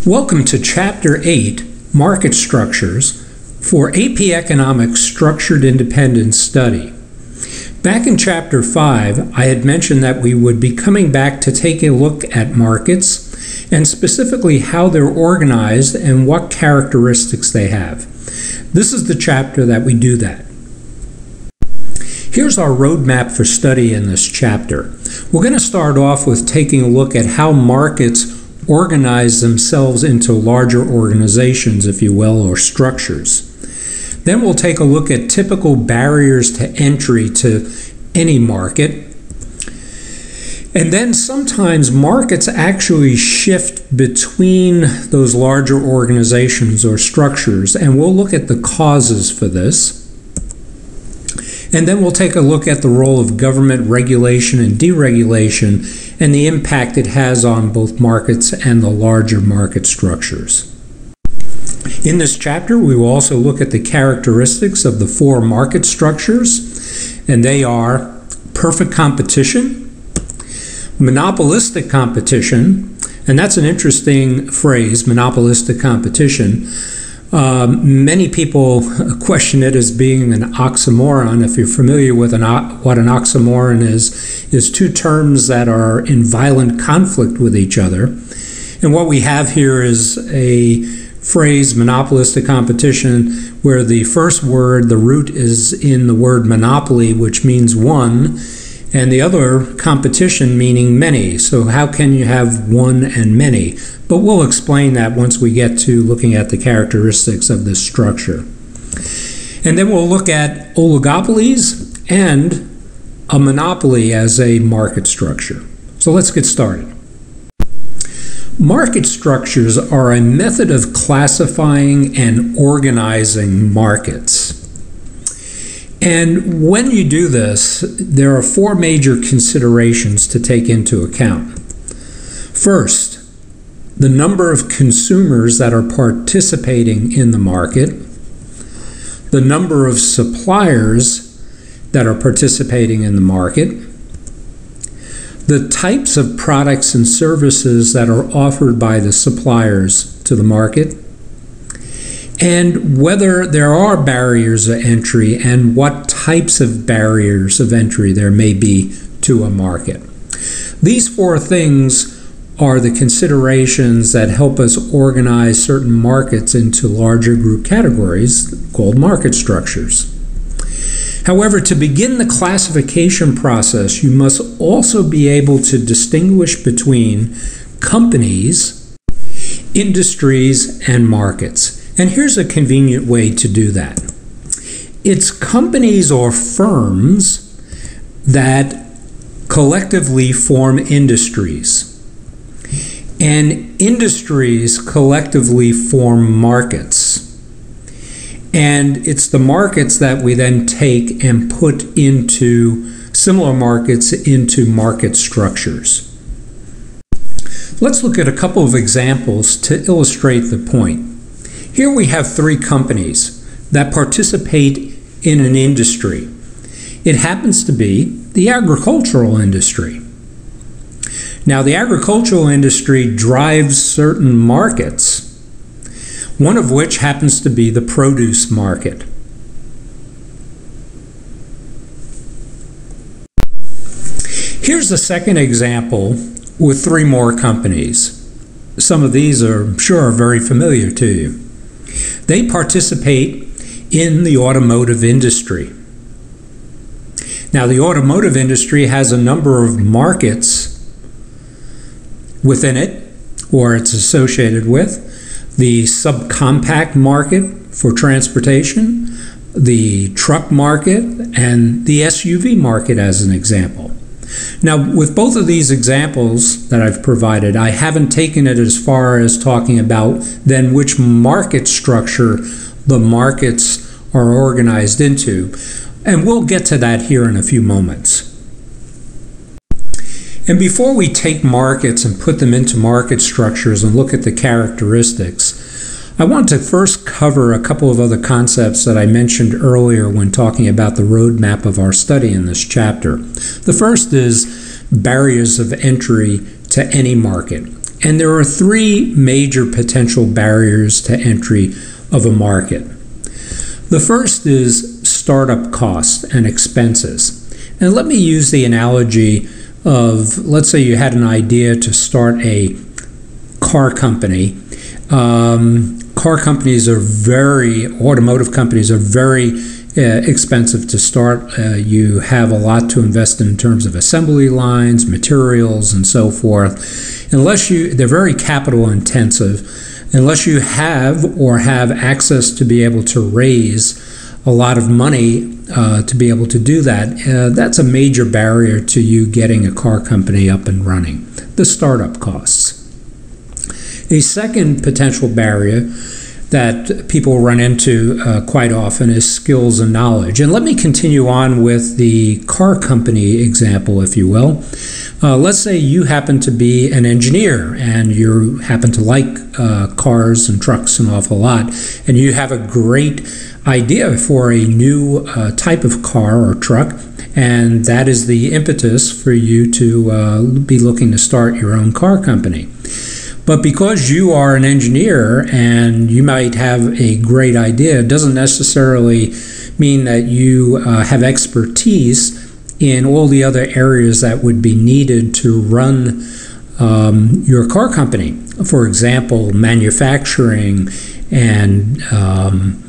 Welcome to Chapter 8, Market Structures, for AP Economics Structured Independent Study. Back in Chapter 5, I had mentioned that we would be coming back to take a look at markets, and specifically how they're organized and what characteristics they have. This is the chapter that we do that. Here's our roadmap for study in this chapter. We're going to start off with taking a look at how markets organize themselves into larger organizations, if you will, or structures. Then we'll take a look at typical barriers to entry to any market. And then sometimes markets actually shift between those larger organizations or structures, and we'll look at the causes for this. And then we'll take a look at the role of government regulation and deregulation and the impact it has on both markets and the larger market structures. In this chapter, we will also look at the characteristics of the four market structures, and they are perfect competition, monopolistic competition, and that's an interesting phrase, monopolistic competition. Many people question it as being an oxymoron. If you're familiar with what an oxymoron is two terms that are in violent conflict with each other. And what we have here is a phrase, monopolistic competition, where the first word, the root, is in the word monopoly, which means one, and the other, competition, meaning many. So how can you have one and many? But we'll explain that once we get to looking at the characteristics of this structure. And then we'll look at oligopolies and a monopoly as a market structure. So let's get started. Market structures are a method of classifying and organizing markets. And when you do this, there are four major considerations to take into account. First, the number of consumers that are participating in the market, the number of suppliers that are participating in the market, the types of products and services that are offered by the suppliers to the market, and whether there are barriers of entry and what types of barriers of entry there may be to a market. These four things are the considerations that help us organize certain markets into larger group categories called market structures. However, to begin the classification process, you must also be able to distinguish between companies, industries, and markets. And here's a convenient way to do that. It's companies or firms that collectively form industries. And industries collectively form markets. And it's the markets that we then take and put into similar markets into market structures. Let's look at a couple of examples to illustrate the point. Here we have three companies that participate in an industry. It happens to be the agricultural industry. Now, the agricultural industry drives certain markets, one of which happens to be the produce market. Here's the second example with three more companies. Some of these I'm sure are very familiar to you. They participate in the automotive industry. Now, the automotive industry has a number of markets within it, or it's associated with. The subcompact market for transportation, the truck market, and the SUV market as an example. Now, with both of these examples that I've provided, I haven't taken it as far as talking about then which market structure the markets are organized into, and we'll get to that here in a few moments. And before we take markets and put them into market structures and look at the characteristics, I want to first cover a couple of other concepts that I mentioned earlier when talking about the roadmap of our study in this chapter. The first is barriers of entry to any market. And there are three major potential barriers to entry of a market. The first is startup costs and expenses. And let me use the analogy of, let's say you had an idea to start a car company. Automotive companies are very expensive to start. You have a lot to invest in terms of assembly lines, materials, and so forth. They're very capital intensive. Unless you have access to be able to raise a lot of money to be able to do that, that's a major barrier to you getting a car company up and running, the startup costs. A second potential barrier that people run into quite often is skills and knowledge. And let me continue on with the car company example, if you will. Let's say you happen to be an engineer and you happen to like cars and trucks an awful lot, and you have a great idea for a new type of car or truck, and that is the impetus for you to be looking to start your own car company. But because you are an engineer and you might have a great idea, it doesn't necessarily mean that you have expertise in all the other areas that would be needed to run your car company. For example, manufacturing and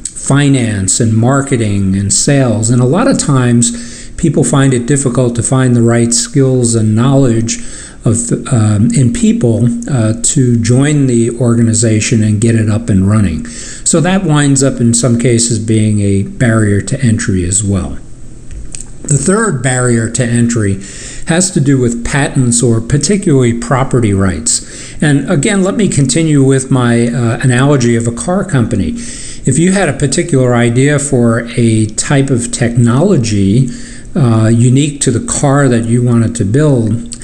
finance and marketing and sales. And a lot of times people find it difficult to find the right skills and knowledge in people to join the organization and get it up and running. So that winds up in some cases being a barrier to entry as well. The third barrier to entry has to do with patents, or particularly property rights. And again, let me continue with my analogy of a car company. If you had a particular idea for a type of technology unique to the car that you wanted to build,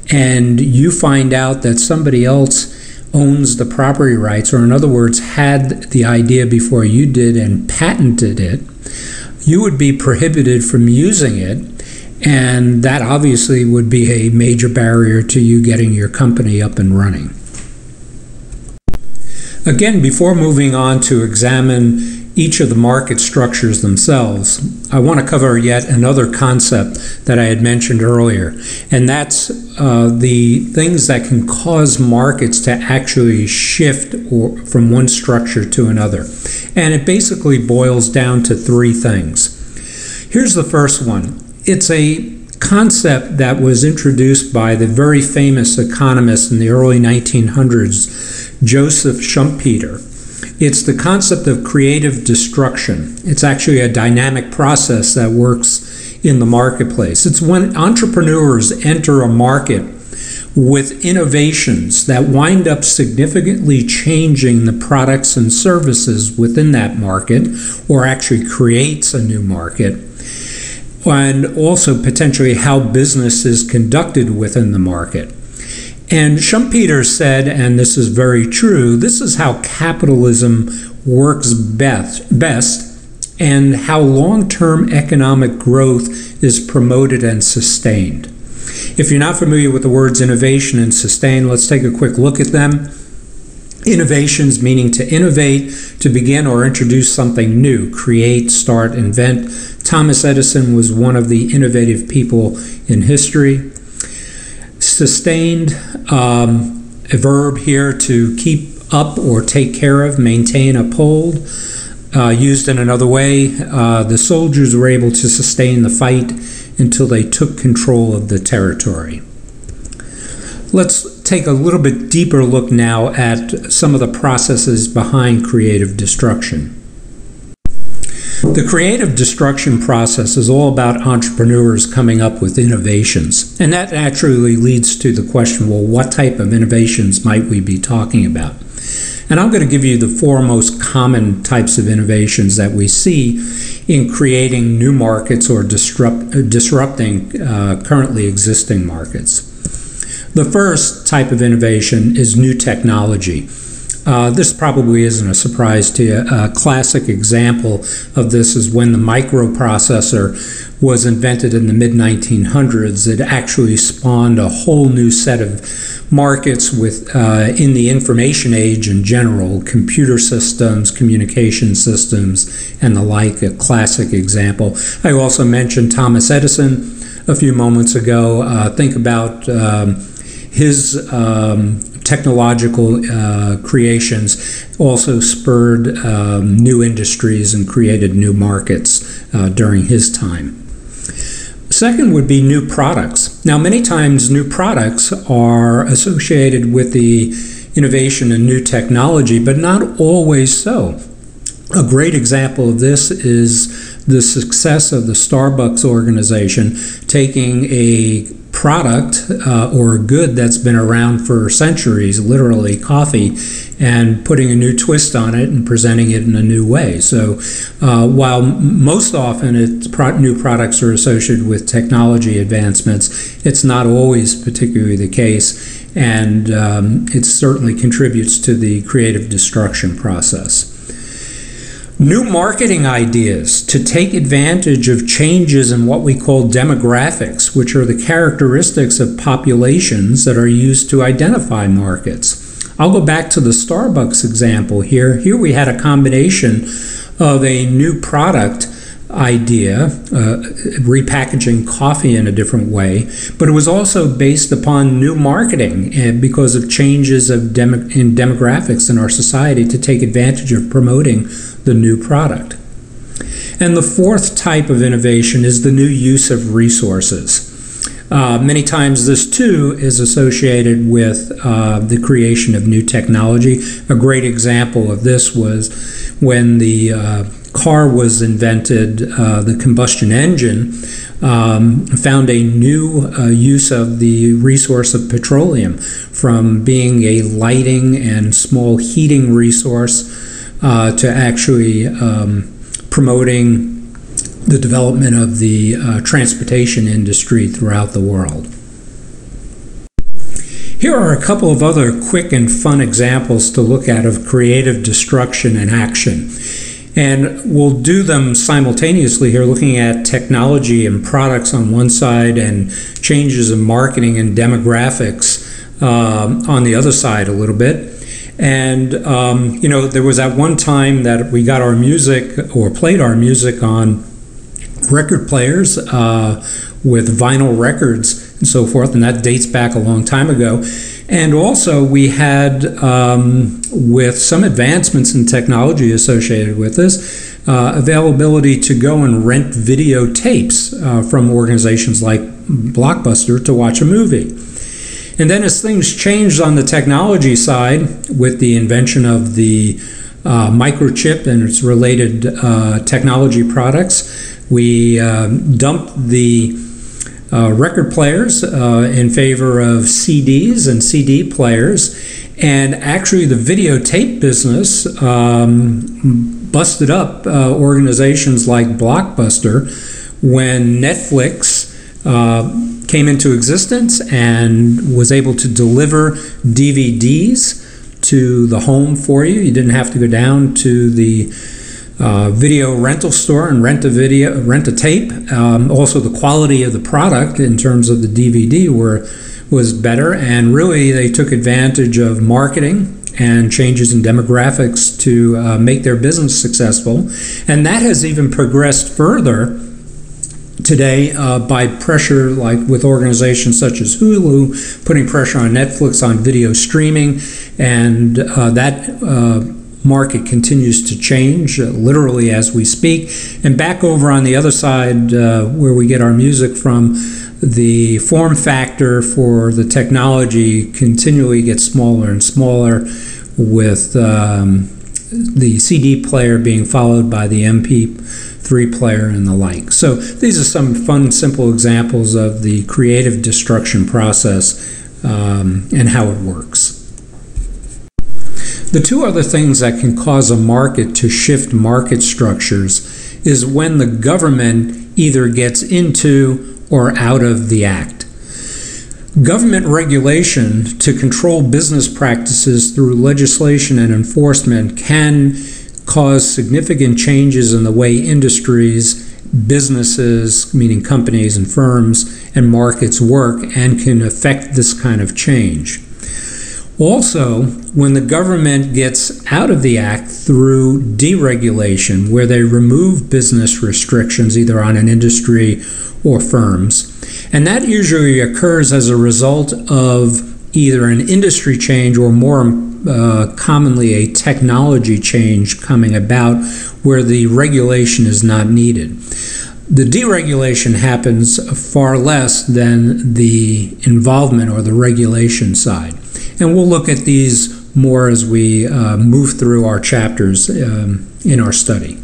and you find out that somebody else owns the property rights, or in other words, had the idea before you did and patented it, you would be prohibited from using it, and that obviously would be a major barrier to you getting your company up and running. Again, before moving on to examine each of the market structures themselves, I want to cover yet another concept that I had mentioned earlier, and that's the things that can cause markets to actually shift from one structure to another. And it basically boils down to three things. Here's the first one. It's a concept that was introduced by the very famous economist in the early 1900s, Joseph Schumpeter. It's the concept of creative destruction. It's actually a dynamic process that works in the marketplace. It's when entrepreneurs enter a market with innovations that wind up significantly changing the products and services within that market, or actually creates a new market, and also potentially how business is conducted within the market. And Schumpeter said, and this is very true, this is how capitalism works best and how long-term economic growth is promoted and sustained. If you're not familiar with the words innovation and sustain, let's take a quick look at them. Innovations meaning to innovate, to begin or introduce something new, create, start, invent. Thomas Edison was one of the innovative people in history. Sustained, a verb here, to keep up or take care of, maintain, uphold. Used in another way, the soldiers were able to sustain the fight until they took control of the territory. Let's take a little bit deeper look now at some of the processes behind creative destruction. The creative destruction process is all about entrepreneurs coming up with innovations. And that naturally leads to the question, well, what type of innovations might we be talking about? And I'm going to give you the four most common types of innovations that we see in creating new markets or disrupting currently existing markets. The first type of innovation is new technology. This probably isn't a surprise to you. A classic example of this is when the microprocessor was invented in the mid-1900s. It actually spawned a whole new set of markets in the information age in general, computer systems, communication systems, and the like, a classic example. I also mentioned Thomas Edison a few moments ago. Think about his technological creations also spurred new industries and created new markets during his time. Second would be new products. Now, many times new products are associated with the innovation and new technology, but not always so. A great example of this is the success of the Starbucks organization taking a product or a good that's been around for centuries, literally coffee, and putting a new twist on it and presenting it in a new way. So while most often new products are associated with technology advancements, it's not always particularly the case, and it certainly contributes to the creative destruction process. New marketing ideas to take advantage of changes in what we call demographics, which are the characteristics of populations that are used to identify markets. I'll go back to the Starbucks example here. Here we had a combination of a new product idea, repackaging coffee in a different way, but it was also based upon new marketing and because of changes in demographics in our society to take advantage of promoting the new product. And the fourth type of innovation is the new use of resources. Many times this too is associated with the creation of new technology. A great example of this was when the car was invented, the combustion engine found a new use of the resource of petroleum, from being a lighting and small heating resource to actually promoting the development of the transportation industry throughout the world. Here are a couple of other quick and fun examples to look at of creative destruction in action. And we'll do them simultaneously here, looking at technology and products on one side and changes in marketing and demographics on the other side a little bit. And, there was at one time that we got our music or played our music on record players with vinyl records and so forth, and that dates back a long time ago. And also we had, with some advancements in technology associated with this, availability to go and rent videotapes from organizations like Blockbuster to watch a movie. And then as things changed on the technology side with the invention of the microchip and its related technology products, we dumped the record players in favor of CDs and CD players, and actually the videotape business busted up organizations like Blockbuster when Netflix came into existence and was able to deliver DVDs to the home for you. You didn't have to go down to the video rental store and rent a tape. Also, the quality of the product in terms of the DVD was better, and really they took advantage of marketing and changes in demographics to make their business successful. And that has even progressed further today by pressure, like with organizations such as Hulu, putting pressure on Netflix on video streaming, and that market continues to change literally as we speak. And back over on the other side where we get our music from, the form factor for the technology continually gets smaller and smaller, with the CD player being followed by the MP3 player and the like. So these are some fun, simple examples of the creative destruction process and how it works. The two other things that can cause a market to shift market structures is when the government either gets into or out of the act. Government regulation to control business practices through legislation and enforcement can cause significant changes in the way industries, businesses, meaning companies and firms, and markets work, and can affect this kind of change. Also, when the government gets out of the act through deregulation, where they remove business restrictions either on an industry or firms, and that usually occurs as a result of either an industry change or more commonly a technology change coming about where the regulation is not needed. The deregulation happens far less than the involvement or the regulation side. And we'll look at these more as we move through our chapters in our study.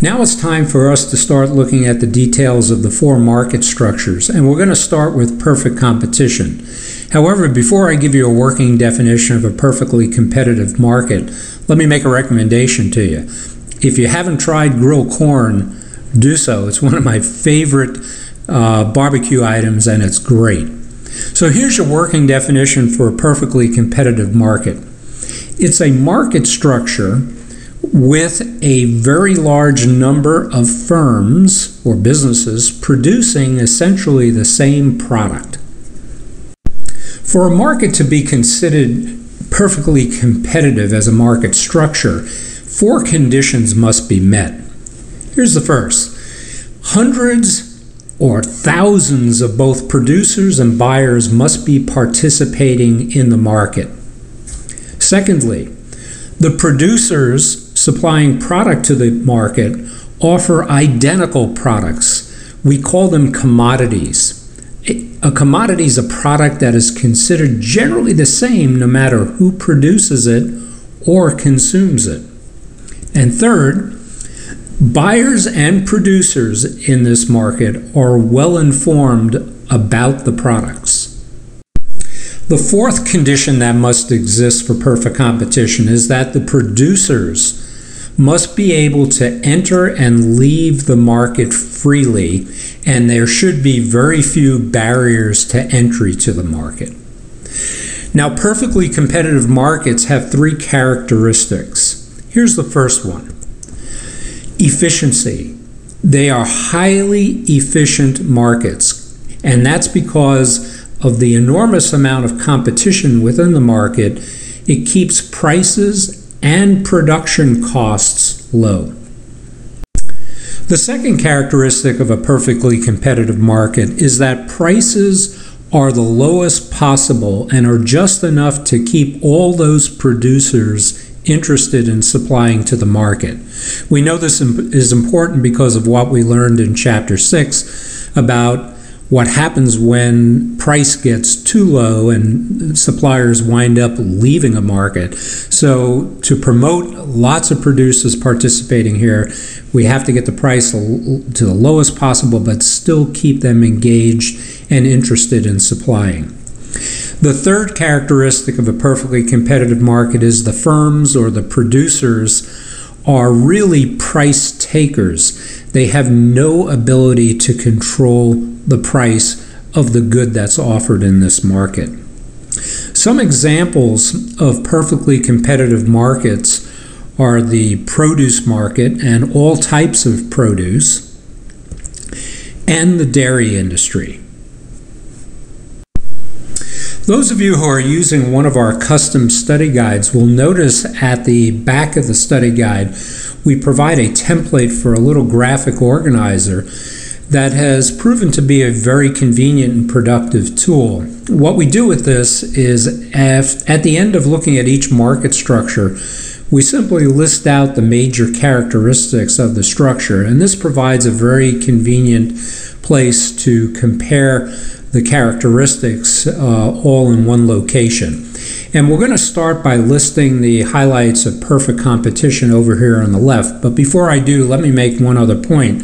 Now it's time for us to start looking at the details of the four market structures, and we're going to start with perfect competition. However, before I give you a working definition of a perfectly competitive market, let me make a recommendation to you. If you haven't tried grilled corn, do so. It's one of my favorite barbecue items, and it's great. So here's your working definition for a perfectly competitive market. It's a market structure with a very large number of firms or businesses producing essentially the same product. For a market to be considered perfectly competitive as a market structure, four conditions must be met. Here's the first. Hundreds or thousands of both producers and buyers must be participating in the market. Secondly, the producers supplying product to the market offer identical products. We call them commodities. A commodity is a product that is considered generally the same no matter who produces it or consumes it. And third, buyers and producers in this market are well informed about the products. The fourth condition that must exist for perfect competition is that the producers must be able to enter and leave the market freely, and there should be very few barriers to entry to the market. Now, perfectly competitive markets have three characteristics. Here's the first one. Efficiency. They are highly efficient markets, and that's because of the enormous amount of competition within the market. It keeps prices and production costs low. The second characteristic of a perfectly competitive market is that prices are the lowest possible and are just enough to keep all those producers interested in supplying to the market. We know this is important because of what we learned in Chapter 6 about what happens when price gets too low and suppliers wind up leaving a market. So to promote lots of producers participating here, we have to get the price to the lowest possible but still keep them engaged and interested in supplying. The third characteristic of a perfectly competitive market is the firms or the producers are really price takers. They have no ability to control the price of the good that's offered in this market. Some examples of perfectly competitive markets are the produce market and all types of produce, and the dairy industry. Those of you who are using one of our custom study guides will notice at the back of the study guide we provide a template for a little graphic organizer that has proven to be a very convenient and productive tool. What we do with this is at the end of looking at each market structure, we simply list out the major characteristics of the structure, and this provides a very convenient place to compare the characteristics all in one location. And we're going to start by listing the highlights of perfect competition over here on the left. But before I do, let me make one other point.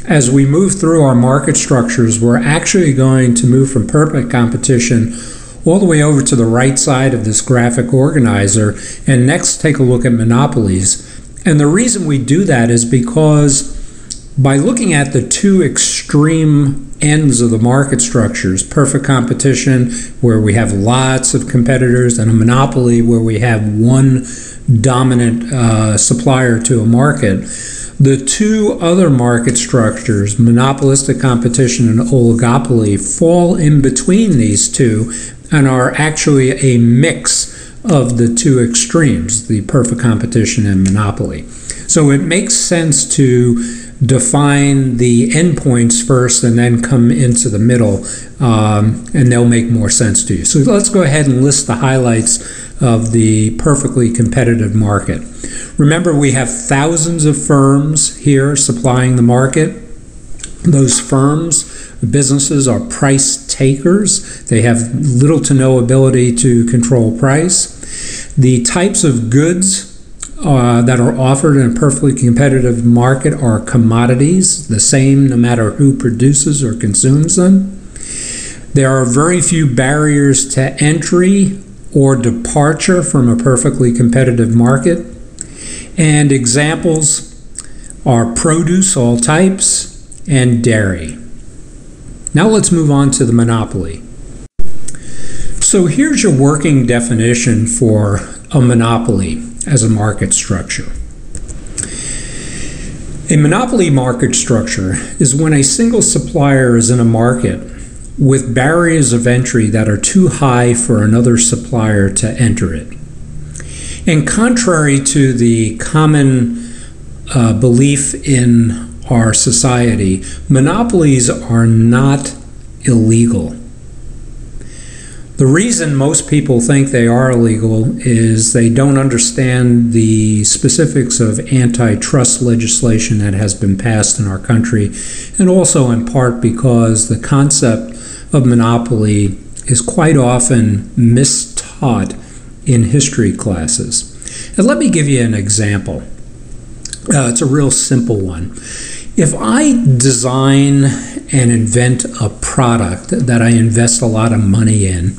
As we move through our market structures, we're actually going to move from perfect competition all the way over to the right side of this graphic organizer, and next take a look at monopolies. And the reason we do that is because by looking at the two extreme ends of the market structures: perfect competition, where we have lots of competitors, and a monopoly, where we have one dominant supplier to a market. The two other market structures, monopolistic competition and oligopoly, fall in between these two and are actually a mix of the two extremes, the perfect competition and monopoly. So it makes sense to define the endpoints first and then come into the middle, and they'll make more sense to you. So let's go ahead and list the highlights of the perfectly competitive market. Remember, we have thousands of firms here supplying the market. Those firms, businesses, are price takers. They have little to no ability to control price. The types of goods that are offered in a perfectly competitive market are commodities, the same no matter who produces or consumes them. There are very few barriers to entry or departure from a perfectly competitive market. And examples are produce, all types, and dairy. Now let's move on to the monopoly. So here's your working definition for a monopoly as a market structure. A monopoly market structure is when a single supplier is in a market with barriers of entry that are too high for another supplier to enter it. And contrary to the common belief in our society, monopolies are not illegal. The reason most people think they are illegal is they don't understand the specifics of antitrust legislation that has been passed in our country, and also in part because the concept of monopoly is quite often mistaught in history classes. And let me give you an example. It's a real simple one. If I design and invent a product that I invest a lot of money in,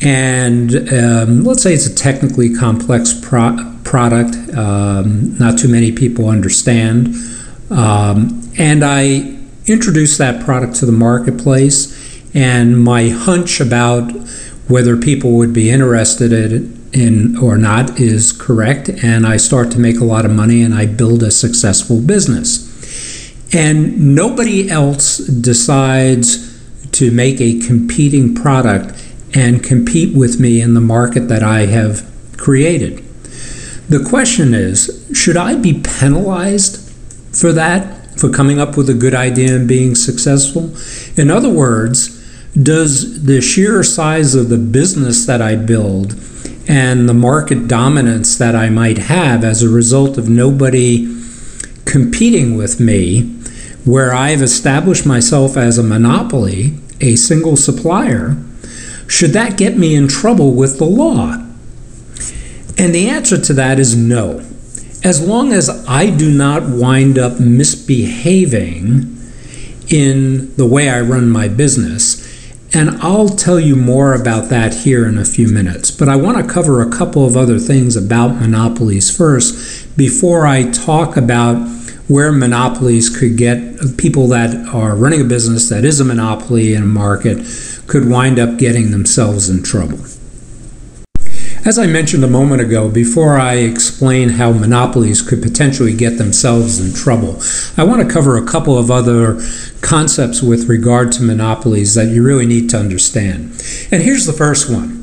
and let's say it's a technically complex product, not too many people understand, and I introduce that product to the marketplace, and my hunch about whether people would be interested in or not is correct, and I start to make a lot of money and I build a successful business. And nobody else decides to make a competing product and compete with me in the market that I have created. The question is, should I be penalized for that, for coming up with a good idea and being successful? In other words, does the sheer size of the business that I build and the market dominance that I might have as a result of nobody competing with me, where I've established myself as a monopoly, a single supplier, should that get me in trouble with the law? And the answer to that is no. As long as I do not wind up misbehaving in the way I run my business. And I'll tell you more about that here in a few minutes. But I want to cover a couple of other things about monopolies first before I talk about where monopolies could get people that are running a business that is a monopoly in a market could wind up getting themselves in trouble. As I mentioned a moment ago, before I explain how monopolies could potentially get themselves in trouble, I want to cover a couple of other concepts with regard to monopolies that you really need to understand. And here's the first one.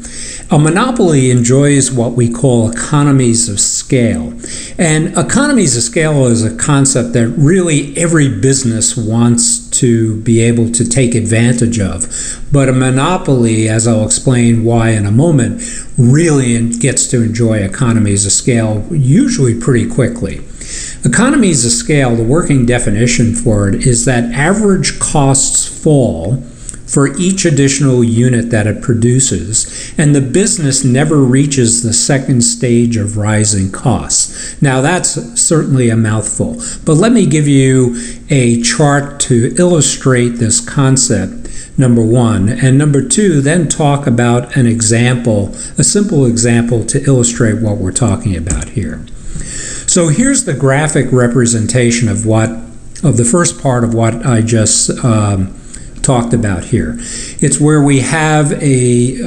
A monopoly enjoys what we call economies of scale. And economies of scale is a concept that really every business wants to be able to take advantage of. But a monopoly, as I'll explain why in a moment, really gets to enjoy economies of scale usually pretty quickly. Economies of scale, the working definition for it is that average costs fall for each additional unit that it produces, and the business never reaches the second stage of rising costs. Now that's certainly a mouthful, but let me give you a chart to illustrate this concept, number one, and number two, then talk about an example, a simple example to illustrate what we're talking about here. So here's the graphic representation of the first part of what I just talked about here. It's where we have a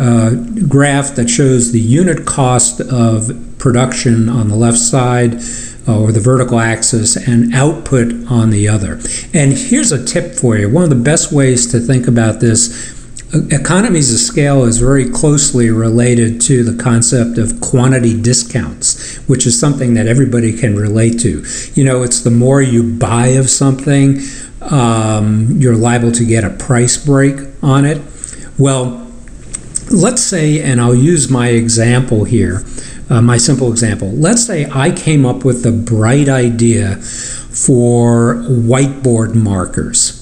graph that shows the unit cost of production on the left side, or the vertical axis, and output on the other. And here's a tip for you. One of the best ways to think about this: economies of scale is very closely related to the concept of quantity discounts, which is something that everybody can relate to. You know, it's the more you buy of something, you're liable to get a price break on it. Well, let's say, and I'll use my example here, my simple example. Let's say I came up with the bright idea for whiteboard markers.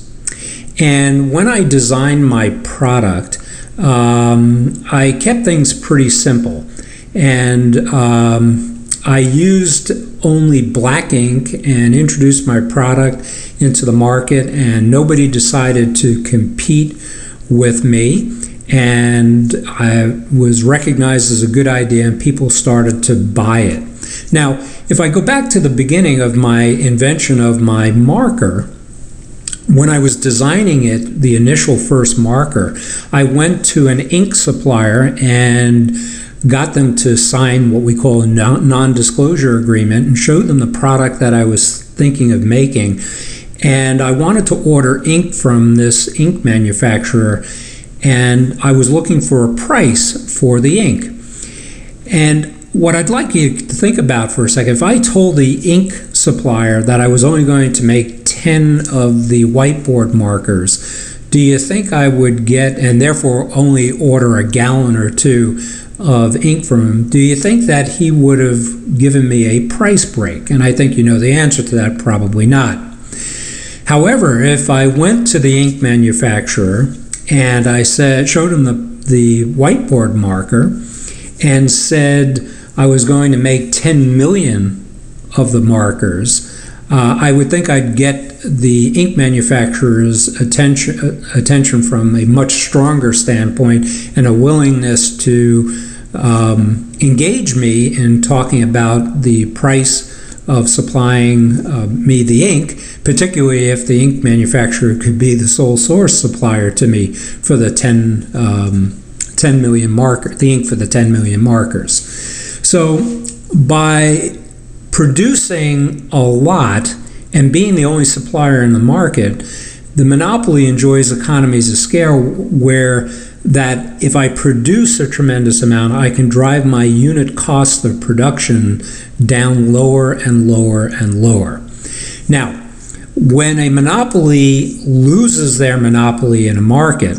And when I designed my product, I kept things pretty simple. And I used only black ink and introduced my product into the market, and nobody decided to compete with me. And I was recognized as a good idea, and people started to buy it. Now, if I go back to the beginning of my invention of my marker, when I was designing it, the initial first marker, I went to an ink supplier and got them to sign what we call a non-disclosure agreement and showed them the product that I was thinking of making. And I wanted to order ink from this ink manufacturer, and I was looking for a price for the ink. And what I'd like you to think about for a second, if I told the ink supplier that I was only going to make 10 of the whiteboard markers, do you think I would get, and therefore only order a gallon or two of ink from him, do you think that he would have given me a price break? And I think you know the answer to that: probably not. However, if I went to the ink manufacturer and I showed him the whiteboard marker and said I was going to make 10 million of the markers, I would think I'd get the ink manufacturer's attention from a much stronger standpoint and a willingness to engage me in talking about the price of supplying me the ink, particularly if the ink manufacturer could be the sole source supplier to me for the 10 million marker, the ink for the 10 million markers. So by producing a lot and being the only supplier in the market, the monopoly enjoys economies of scale where that if I produce a tremendous amount, I can drive my unit cost of production down lower and lower and lower. Now, when a monopoly loses their monopoly in a market,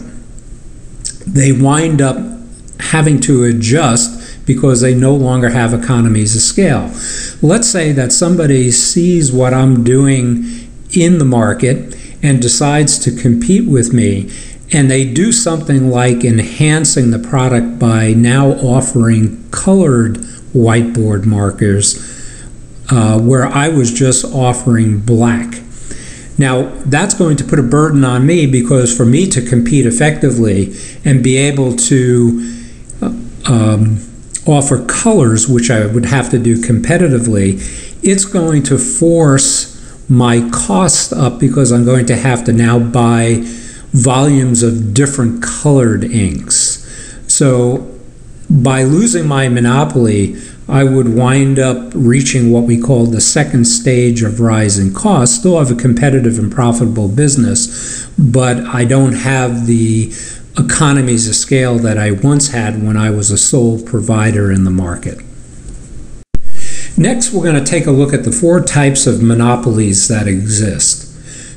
they wind up having to adjust because they no longer have economies of scale. Let's say that somebody sees what I'm doing in the market and decides to compete with me, and they do something like enhancing the product by now offering colored whiteboard markers where I was just offering black. Now, that's going to put a burden on me, because for me to compete effectively and be able to offer colors, which I would have to do competitively, it's going to force my cost up, because I'm going to have to now buy volumes of different colored inks. So by losing my monopoly, I would wind up reaching what we call the second stage of rising costs. Still have a competitive and profitable business, but I don't have the economies of scale that I once had when I was a sole provider in the market. Next, we're going to take a look at the 4 types of monopolies that exist.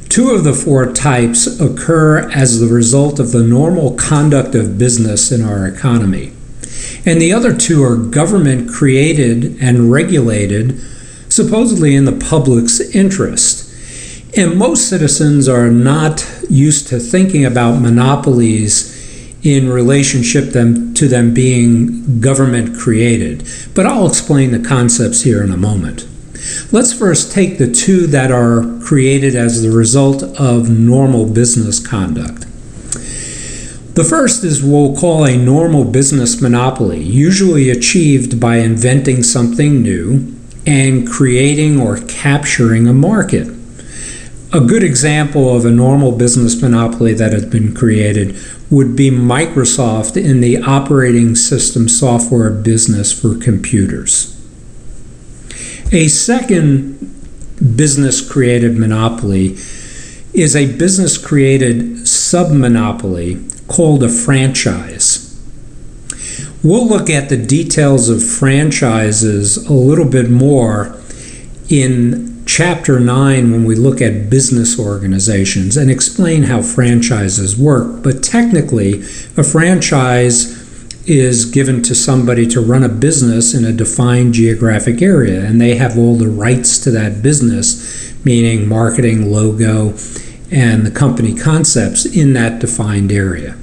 2 of the 4 types occur as the result of the normal conduct of business in our economy. And the other 2 are government created and regulated, supposedly in the public's interest. And most citizens are not used to thinking about monopolies in relationship to them being government created. But I'll explain the concepts here in a moment. Let's first take the 2 that are created as the result of normal business conduct. The first is what we'll call a normal business monopoly, usually achieved by inventing something new and creating or capturing a market. A good example of a normal business monopoly that has been created would be Microsoft in the operating system software business for computers. A second business-created monopoly is a business-created sub-monopoly called a franchise. We'll look at the details of franchises a little bit more in Chapter 9 when we look at business organizations and explain how franchises work. But technically, a franchise is given to somebody to run a business in a defined geographic area, and they have all the rights to that business, meaning marketing, logo, and the company concepts in that defined area.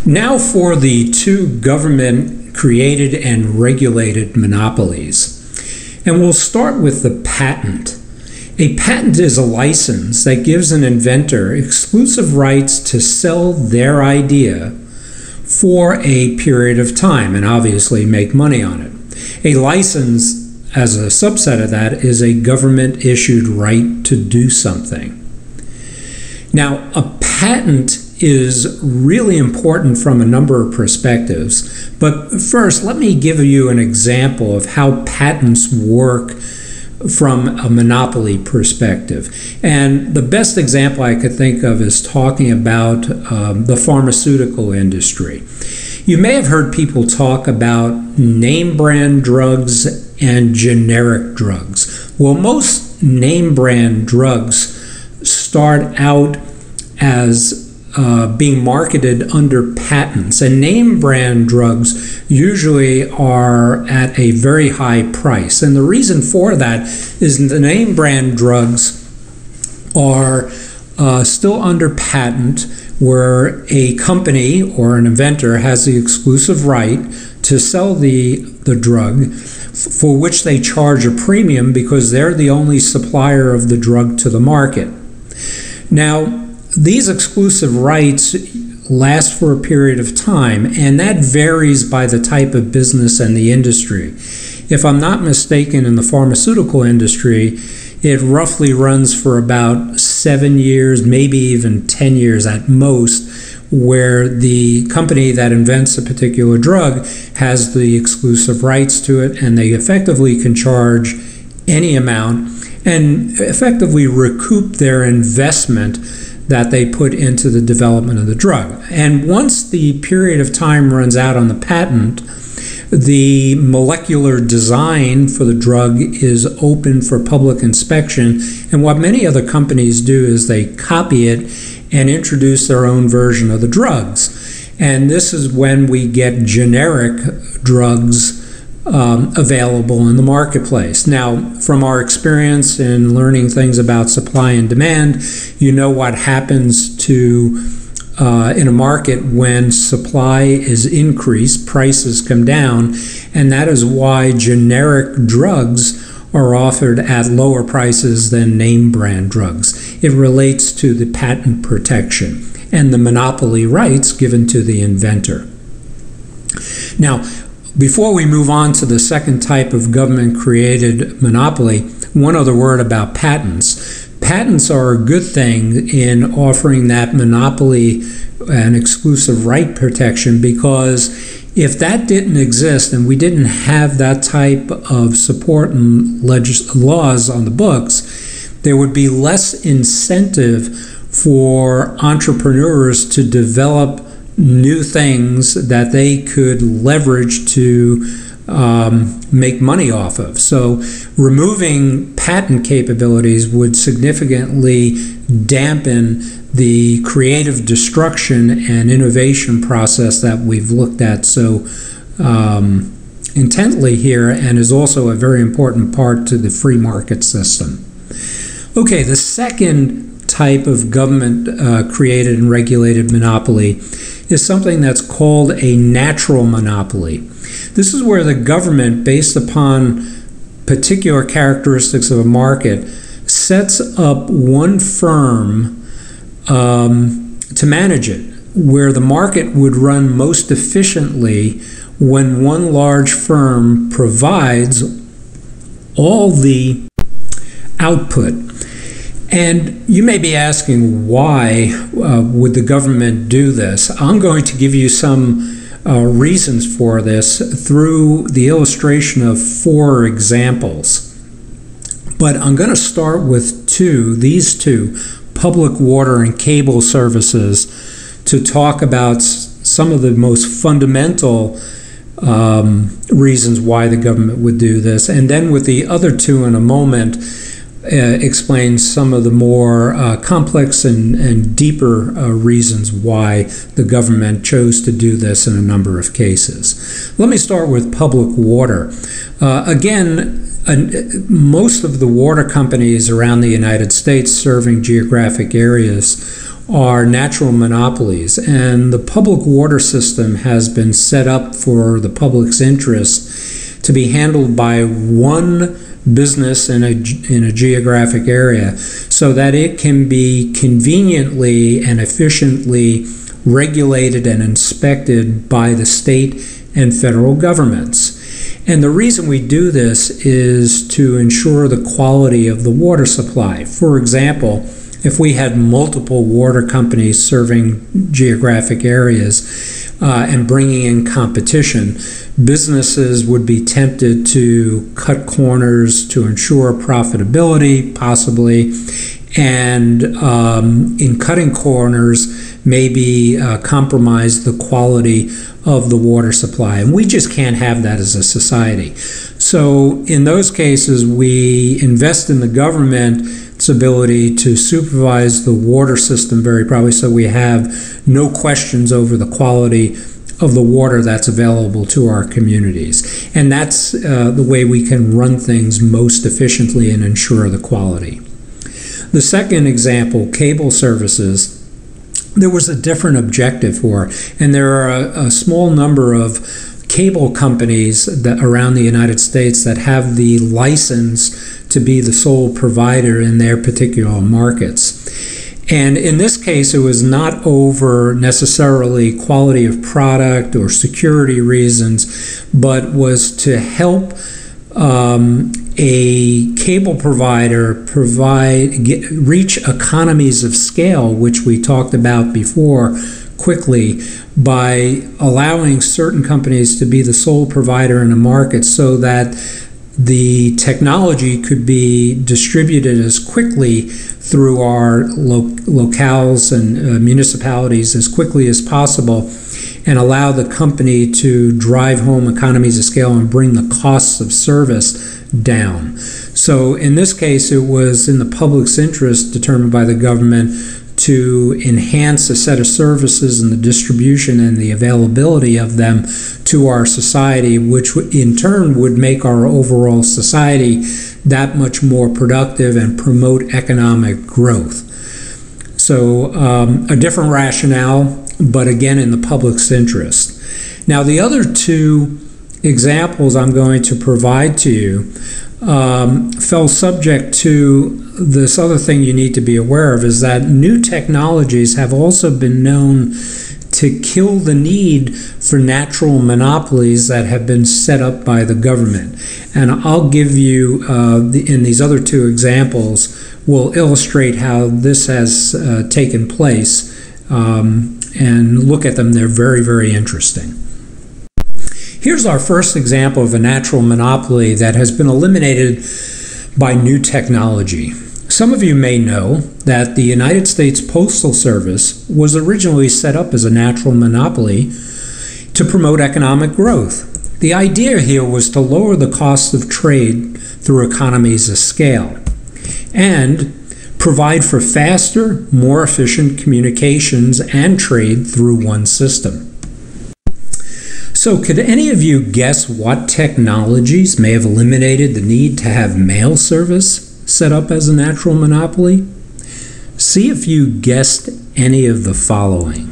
Now for the two government-created and regulated monopolies. And we'll start with the patent. A patent is a license that gives an inventor exclusive rights to sell their idea for a period of time and obviously make money on it. A license, as a subset of that, is a government-issued right to do something. Now, a patent is really important from a number of perspectives, but first let me give you an example of how patents work from a monopoly perspective. And the best example I could think of is talking about the pharmaceutical industry. You may have heard people talk about name brand drugs and generic drugs. Well, most name brand drugs start out as being marketed under patents, and name brand drugs usually are at a very high price. And the reason for that is the name brand drugs are still under patent, where a company or an inventor has the exclusive right to sell the drug, for which they charge a premium because they're the only supplier of the drug to the market. Now, these exclusive rights last for a period of time, and that varies by the type of business and the industry. If I'm not mistaken, in the pharmaceutical industry, it roughly runs for about 7 years, maybe even 10 years at most, where the company that invents a particular drug has the exclusive rights to it, and they effectively can charge any amount and effectively recoup their investment that they put into the development of the drug. And once the period of time runs out on the patent, the molecular design for the drug is open for public inspection. And what many other companies do is they copy it and introduce their own version of the drugs. And this is when we get generic drugs available in the marketplace. Now, from our experience in learning things about supply and demand, you know what happens to in a market when supply is increased, prices come down, and that is why generic drugs are offered at lower prices than name brand drugs. It relates to the patent protection and the monopoly rights given to the inventor. Now, before we move on to the second type of government-created monopoly, one other word about patents. Patents are a good thing in offering that monopoly and exclusive right protection, because if that didn't exist and we didn't have that type of support and laws on the books, there would be less incentive for entrepreneurs to develop new things that they could leverage to make money off of. So removing patent capabilities would significantly dampen the creative destruction and innovation process that we've looked at so intently here, and is also a very important part to the free market system. Okay, the second type of government created and regulated monopoly is something that's called a natural monopoly. This is where the government, based upon particular characteristics of a market, sets up one firm to manage it, where the market would run most efficiently when one large firm provides all the output. And you may be asking, why would the government do this? I'm going to give you some reasons for this through the illustration of 4 examples. But I'm going to start with these two, public water and cable services, to talk about some of the most fundamental reasons why the government would do this. And then with the other 2 in a moment, explain some of the more complex and deeper reasons why the government chose to do this in a number of cases. Let me start with public water. Again, most of the water companies around the United States serving geographic areas are natural monopolies, and the public water system has been set up for the public's interest to be handled by one business in a geographic area, so that it can be conveniently and efficiently regulated and inspected by the state and federal governments. And the reason we do this is to ensure the quality of the water supply. For example, if we had multiple water companies serving geographic areas and bringing in competition, businesses would be tempted to cut corners to ensure profitability, possibly, and in cutting corners, maybe compromise the quality of the water supply. And we just can't have that as a society. So in those cases, we invest in the government's ability to supervise the water system very probably, so we have no questions over the quality of the water that's available to our communities. And that's the way we can run things most efficiently and ensure the quality. The second example, cable services, there was a different objective for, and there are a small number of cable companies that around the United States that have the license to be the sole provider in their particular markets. And in this case, it was not over necessarily quality of product or security reasons, but was to help a cable provider reach economies of scale, which we talked about before quickly, by allowing certain companies to be the sole provider in a market so that the technology could be distributed as quickly through our locales and municipalities as quickly as possible, and allow the company to drive home economies of scale and bring the costs of service down. So in this case, it was in the public's interest, determined by the government, to enhance a set of services and the distribution and the availability of them to our society, which in turn would make our overall society that much more productive and promote economic growth. So a different rationale, but again in the public's interest. Now the other 2 examples I'm going to provide to you fell subject to this other thing you need to be aware of, is that new technologies have also been known to kill the need for natural monopolies that have been set up by the government. And I'll give you, in these other 2 examples, will illustrate how this has taken place, and look at them. They're very, very interesting. Here's our first example of a natural monopoly that has been eliminated by new technology. Some of you may know that the United States Postal Service was originally set up as a natural monopoly to promote economic growth. The idea here was to lower the cost of trade through economies of scale and provide for faster, more efficient communications and trade through one system. So could any of you guess what technologies may have eliminated the need to have mail service set up as a natural monopoly? See if you guessed any of the following: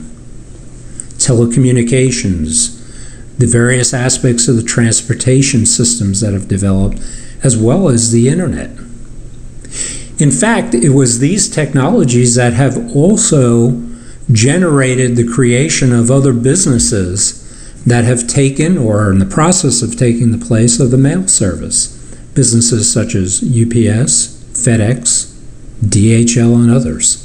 telecommunications, the various aspects of the transportation systems that have developed, as well as the internet. In fact, it was these technologies that have also generated the creation of other businesses that have taken or are in the process of taking the place of the mail service. Businesses such as UPS, FedEx, DHL, and others.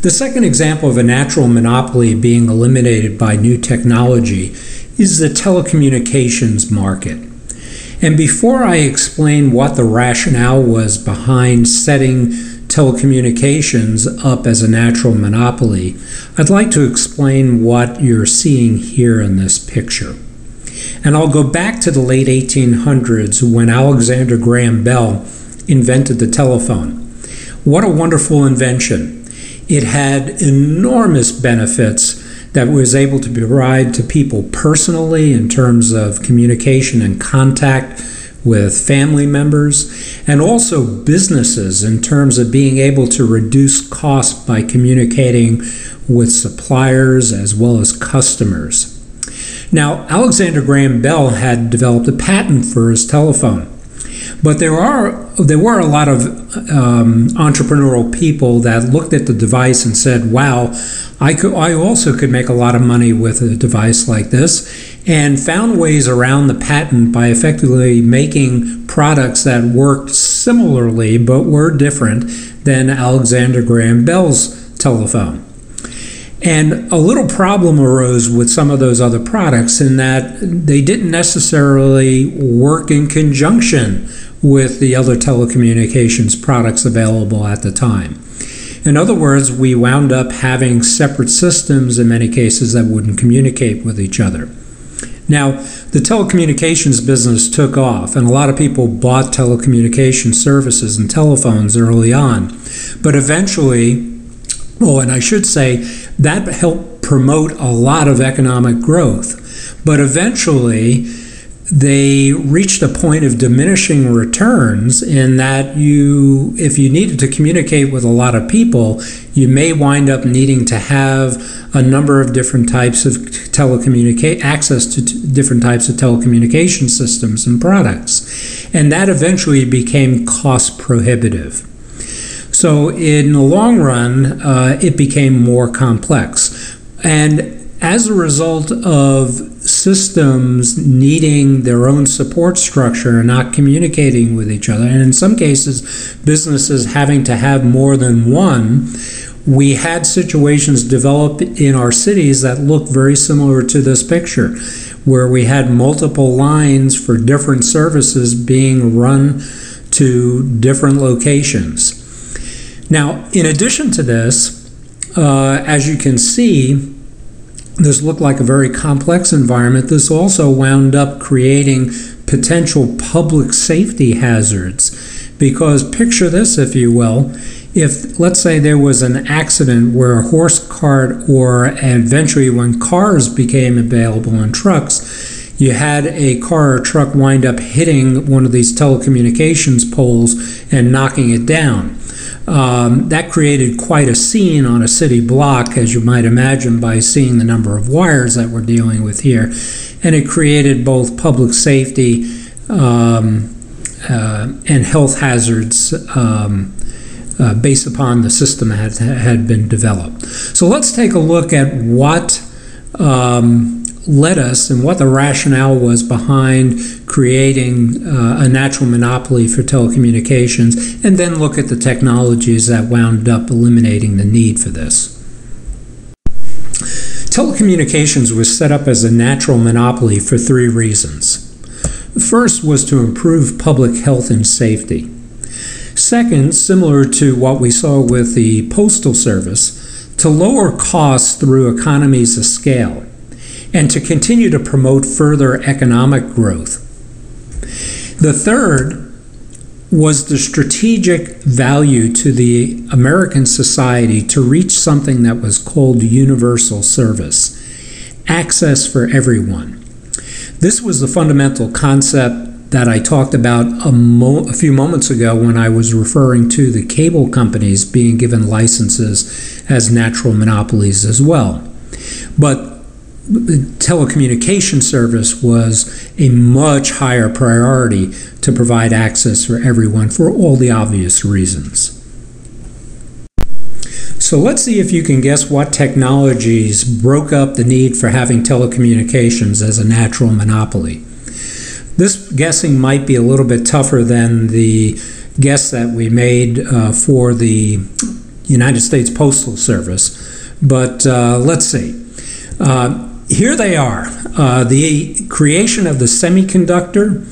The second example of a natural monopoly being eliminated by new technology is the telecommunications market. And before I explain what the rationale was behind setting telecommunications up as a natural monopoly, I'd like to explain what you're seeing here in this picture. And I'll go back to the late 1800s when Alexander Graham Bell invented the telephone. What a wonderful invention. It had enormous benefits that was able to provide to people personally in terms of communication and contact with family members, and also businesses in terms of being able to reduce costs by communicating with suppliers as well as customers. Now, Alexander Graham Bell had developed a patent for his telephone, but there were a lot of entrepreneurial people that looked at the device and said, wow, I also could make a lot of money with a device like this, and found ways around the patent by effectively making products that worked similarly but were different than Alexander Graham Bell's telephone. And a little problem arose with some of those other products in that they didn't necessarily work in conjunction with the other telecommunications products available at the time. In other words, we wound up having separate systems in many cases that wouldn't communicate with each other. Now, the telecommunications business took off, and a lot of people bought telecommunication services and telephones early on. But eventually, and I should say, that helped promote a lot of economic growth. But eventually, they reached a point of diminishing returns in that if you needed to communicate with a lot of people, you may wind up needing to have a number of different types of access to different types of telecommunication systems and products. And that eventually became cost prohibitive. So in the long run, it became more complex. And as a result of systems needing their own support structure and not communicating with each other, and in some cases, businesses having to have more than one, we had situations develop in our cities that look very similar to this picture, where we had multiple lines for different services being run to different locations. Now, in addition to this, as you can see, this looked like a very complex environment. This also wound up creating potential public safety hazards, because picture this, if you will. If, let's say, there was an accident where a horse cart, or eventually when cars became available in trucks, you had a car or truck wind up hitting one of these telecommunications poles and knocking it down. That created quite a scene on a city block, as you might imagine, by seeing the number of wires that we're dealing with here. And it created both public safety and health hazards based upon the system that had been developed. So let's take a look at what led us and what the rationale was behind creating a natural monopoly for telecommunications, and then look at the technologies that wound up eliminating the need for this. Telecommunications was set up as a natural monopoly for three reasons. The first was to improve public health and safety. Second, similar to what we saw with the Postal Service, to lower costs through economies of scale, and to continue to promote further economic growth. The third was the strategic value to the American society to reach something that was called universal service, access for everyone. This was the fundamental concept that I talked about a few moments ago when I was referring to the cable companies being given licenses as natural monopolies as well. But the telecommunication service was a much higher priority to provide access for everyone for all the obvious reasons. So let's see if you can guess what technologies broke up the need for having telecommunications as a natural monopoly. This guessing might be a little bit tougher than the guess that we made for the United States Postal Service, but let's see. Here they are. The creation of the semiconductor,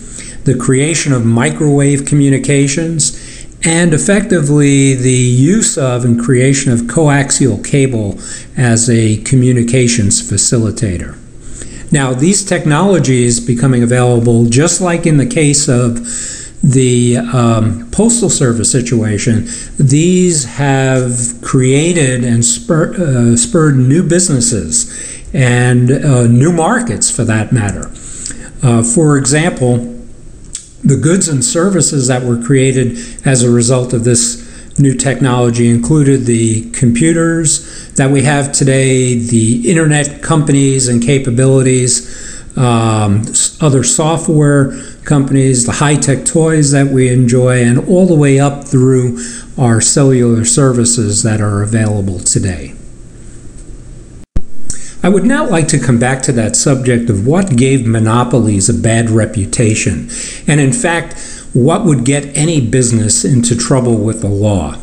the creation of microwave communications, and effectively the use of and creation of coaxial cable as a communications facilitator. Now, these technologies becoming available, just like in the case of the Postal Service situation, these have created and spurred new businesses and new markets for that matter. For example, the goods and services that were created as a result of this new technology included the computers that we have today, the internet companies and capabilities, other software companies, the high-tech toys that we enjoy, and all the way up through our cellular services that are available today. I would now like to come back to that subject of what gave monopolies a bad reputation, and in fact, what would get any business into trouble with the law.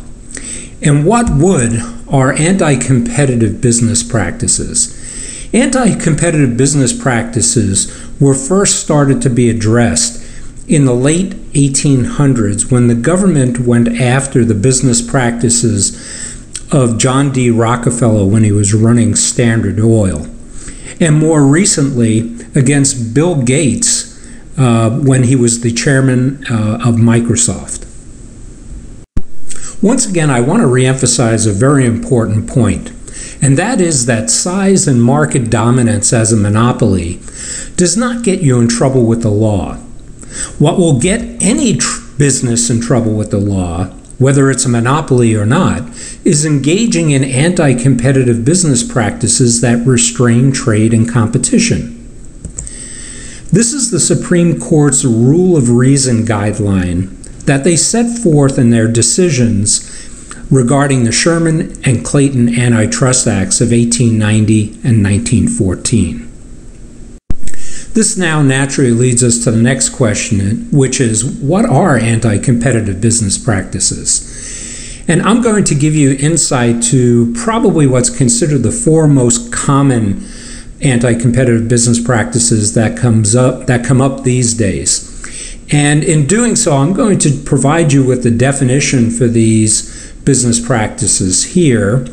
And what would are anti-competitive business practices. Anti-competitive business practices were first started to be addressed in the late 1800s when the government went after the business practices of John D. Rockefeller when he was running Standard Oil, and more recently against Bill Gates when he was the chairman of Microsoft. Once again, I want to reemphasize a very important point, and that is that size and market dominance as a monopoly does not get you in trouble with the law. What will get any business in trouble with the law, whether it's a monopoly or not, is engaging in anti-competitive business practices that restrain trade and competition. This is the Supreme Court's rule of reason guideline that they set forth in their decisions regarding the Sherman and Clayton Antitrust Acts of 1890 and 1914. This now naturally leads us to the next question, which is, what are anti-competitive business practices? And I'm going to give you insight to probably what's considered the four most common anti-competitive business practices that come up these days. And in doing so, I'm going to provide you with the definition for these business practices here.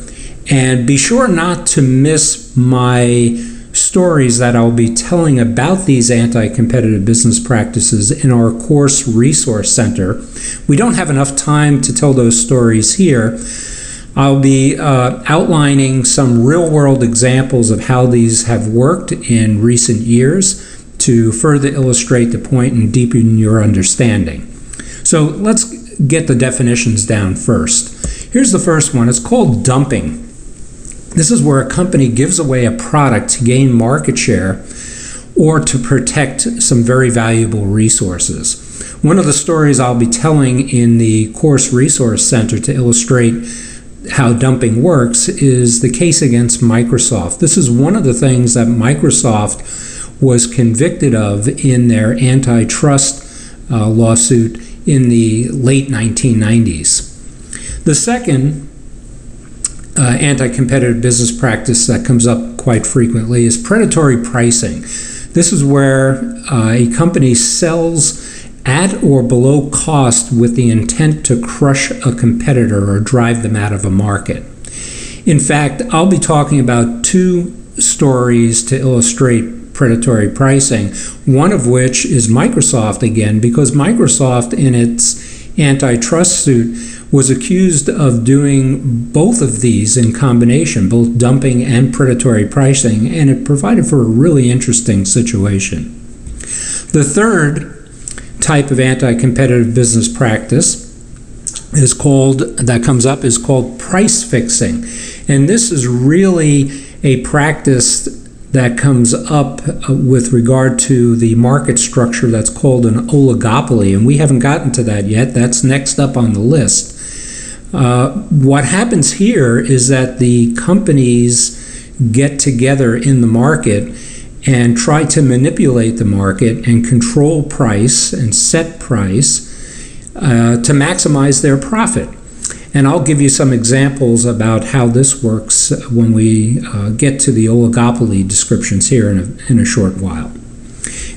And be sure not to miss my stories that I'll be telling about these anti-competitive business practices in our course resource center. We don't have enough time to tell those stories here. I'll be outlining some real-world examples of how these have worked in recent years to further illustrate the point and deepen your understanding. So let's get the definitions down first. Here's the first one. It's called dumping. This is where a company gives away a product to gain market share or to protect some very valuable resources. One of the stories I'll be telling in the Course Resource Center to illustrate how dumping works is the case against Microsoft. This is one of the things that Microsoft was convicted of in their antitrust lawsuit in the late 1990s. The second anti-competitive business practice that comes up quite frequently is predatory pricing. This is where a company sells at or below cost with the intent to crush a competitor or drive them out of a market. In fact, I'll be talking about two stories to illustrate predatory pricing, one of which is Microsoft again, because Microsoft in its antitrust suit was accused of doing both of these in combination, both dumping and predatory pricing, and it provided for a really interesting situation. The third type of anti-competitive business practice is called price fixing, and this is really a practice that comes up with regard to the market structure that's called an oligopoly, and we haven't gotten to that yet. That's next up on the list. What happens here is that the companies get together in the market and try to manipulate the market and control price and set price to maximize their profit. And I'll give you some examples about how this works when we get to the oligopoly descriptions here in a short while.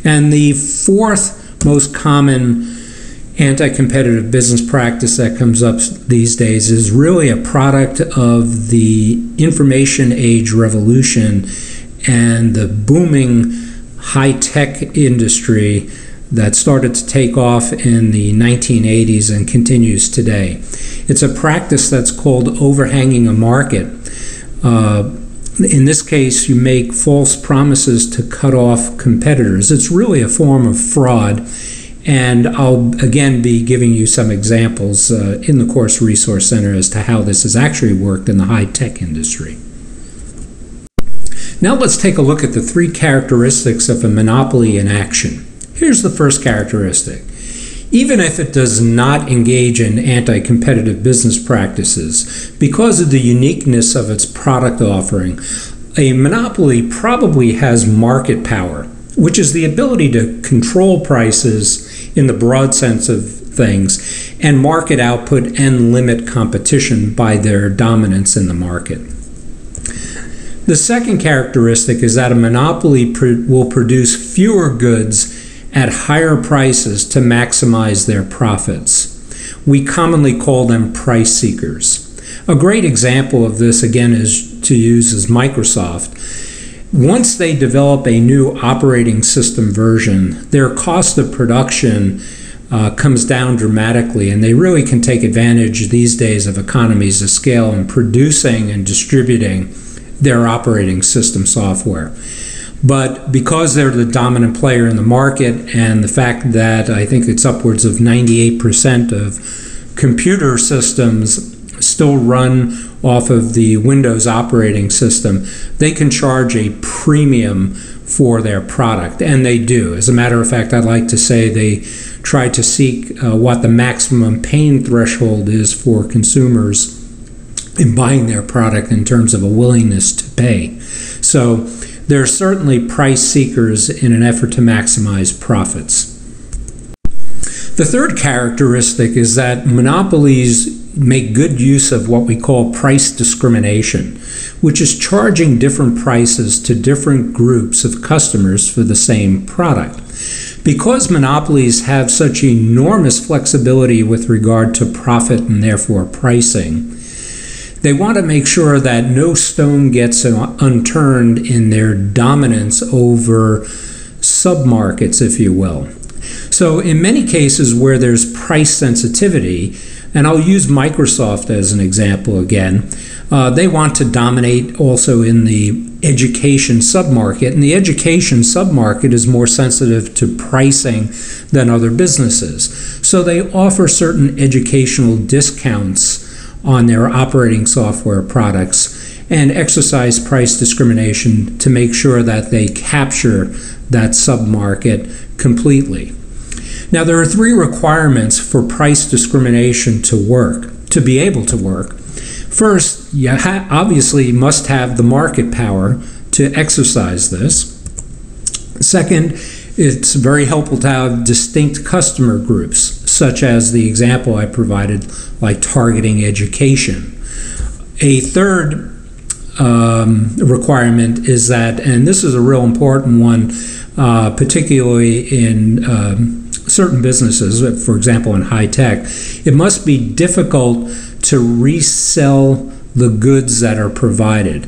And the fourth most common anti-competitive business practice that comes up these days is really a product of the information age revolution and the booming high-tech industry that started to take off in the 1980s and continues today. It's a practice that's called overhanging a market. In this case, you make false promises to cut off competitors. It's really a form of fraud, and I'll again be giving you some examples in the course resource center as to how this has actually worked in the high-tech industry. Now let's take a look at the three characteristics of a monopoly in action. Here's the first characteristic. Even if it does not engage in anti-competitive business practices, because of the uniqueness of its product offering, a monopoly probably has market power, which is the ability to control prices in the broad sense of things, and market output and limit competition by their dominance in the market. The second characteristic is that a monopoly will produce fewer goods at higher prices to maximize their profits. We commonly call them price seekers. A great example of this, again, is Microsoft. Once they develop a new operating system version, their cost of production comes down dramatically, and they really can take advantage these days of economies of scale in producing and distributing their operating system software. But because they're the dominant player in the market, and the fact that I think it's upwards of 98% of computer systems still run off of the Windows operating system, they can charge a premium for their product, and they do. As a matter of fact, I'd like to say they try to seek what the maximum pain threshold is for consumers in buying their product in terms of a willingness to pay. So there are certainly price seekers in an effort to maximize profits. The third characteristic is that monopolies make good use of what we call price discrimination, which is charging different prices to different groups of customers for the same product. Because monopolies have such enormous flexibility with regard to profit and therefore pricing, they want to make sure that no stone gets unturned in their dominance over submarkets, if you will. So in many cases where there's price sensitivity, and I'll use Microsoft as an example again, they want to dominate also in the education submarket, and the education submarket is more sensitive to pricing than other businesses. So they offer certain educational discounts on their operating software products and exercise price discrimination to make sure that they capture that submarket completely. Now, there are three requirements for price discrimination to work, to be able to work. First, you obviously must have the market power to exercise this. Second, it's very helpful to have distinct customer groups, such as the example I provided, like targeting education. A third requirement is that, and this is a real important one, particularly in certain businesses, for example in high tech, it must be difficult to resell the goods that are provided.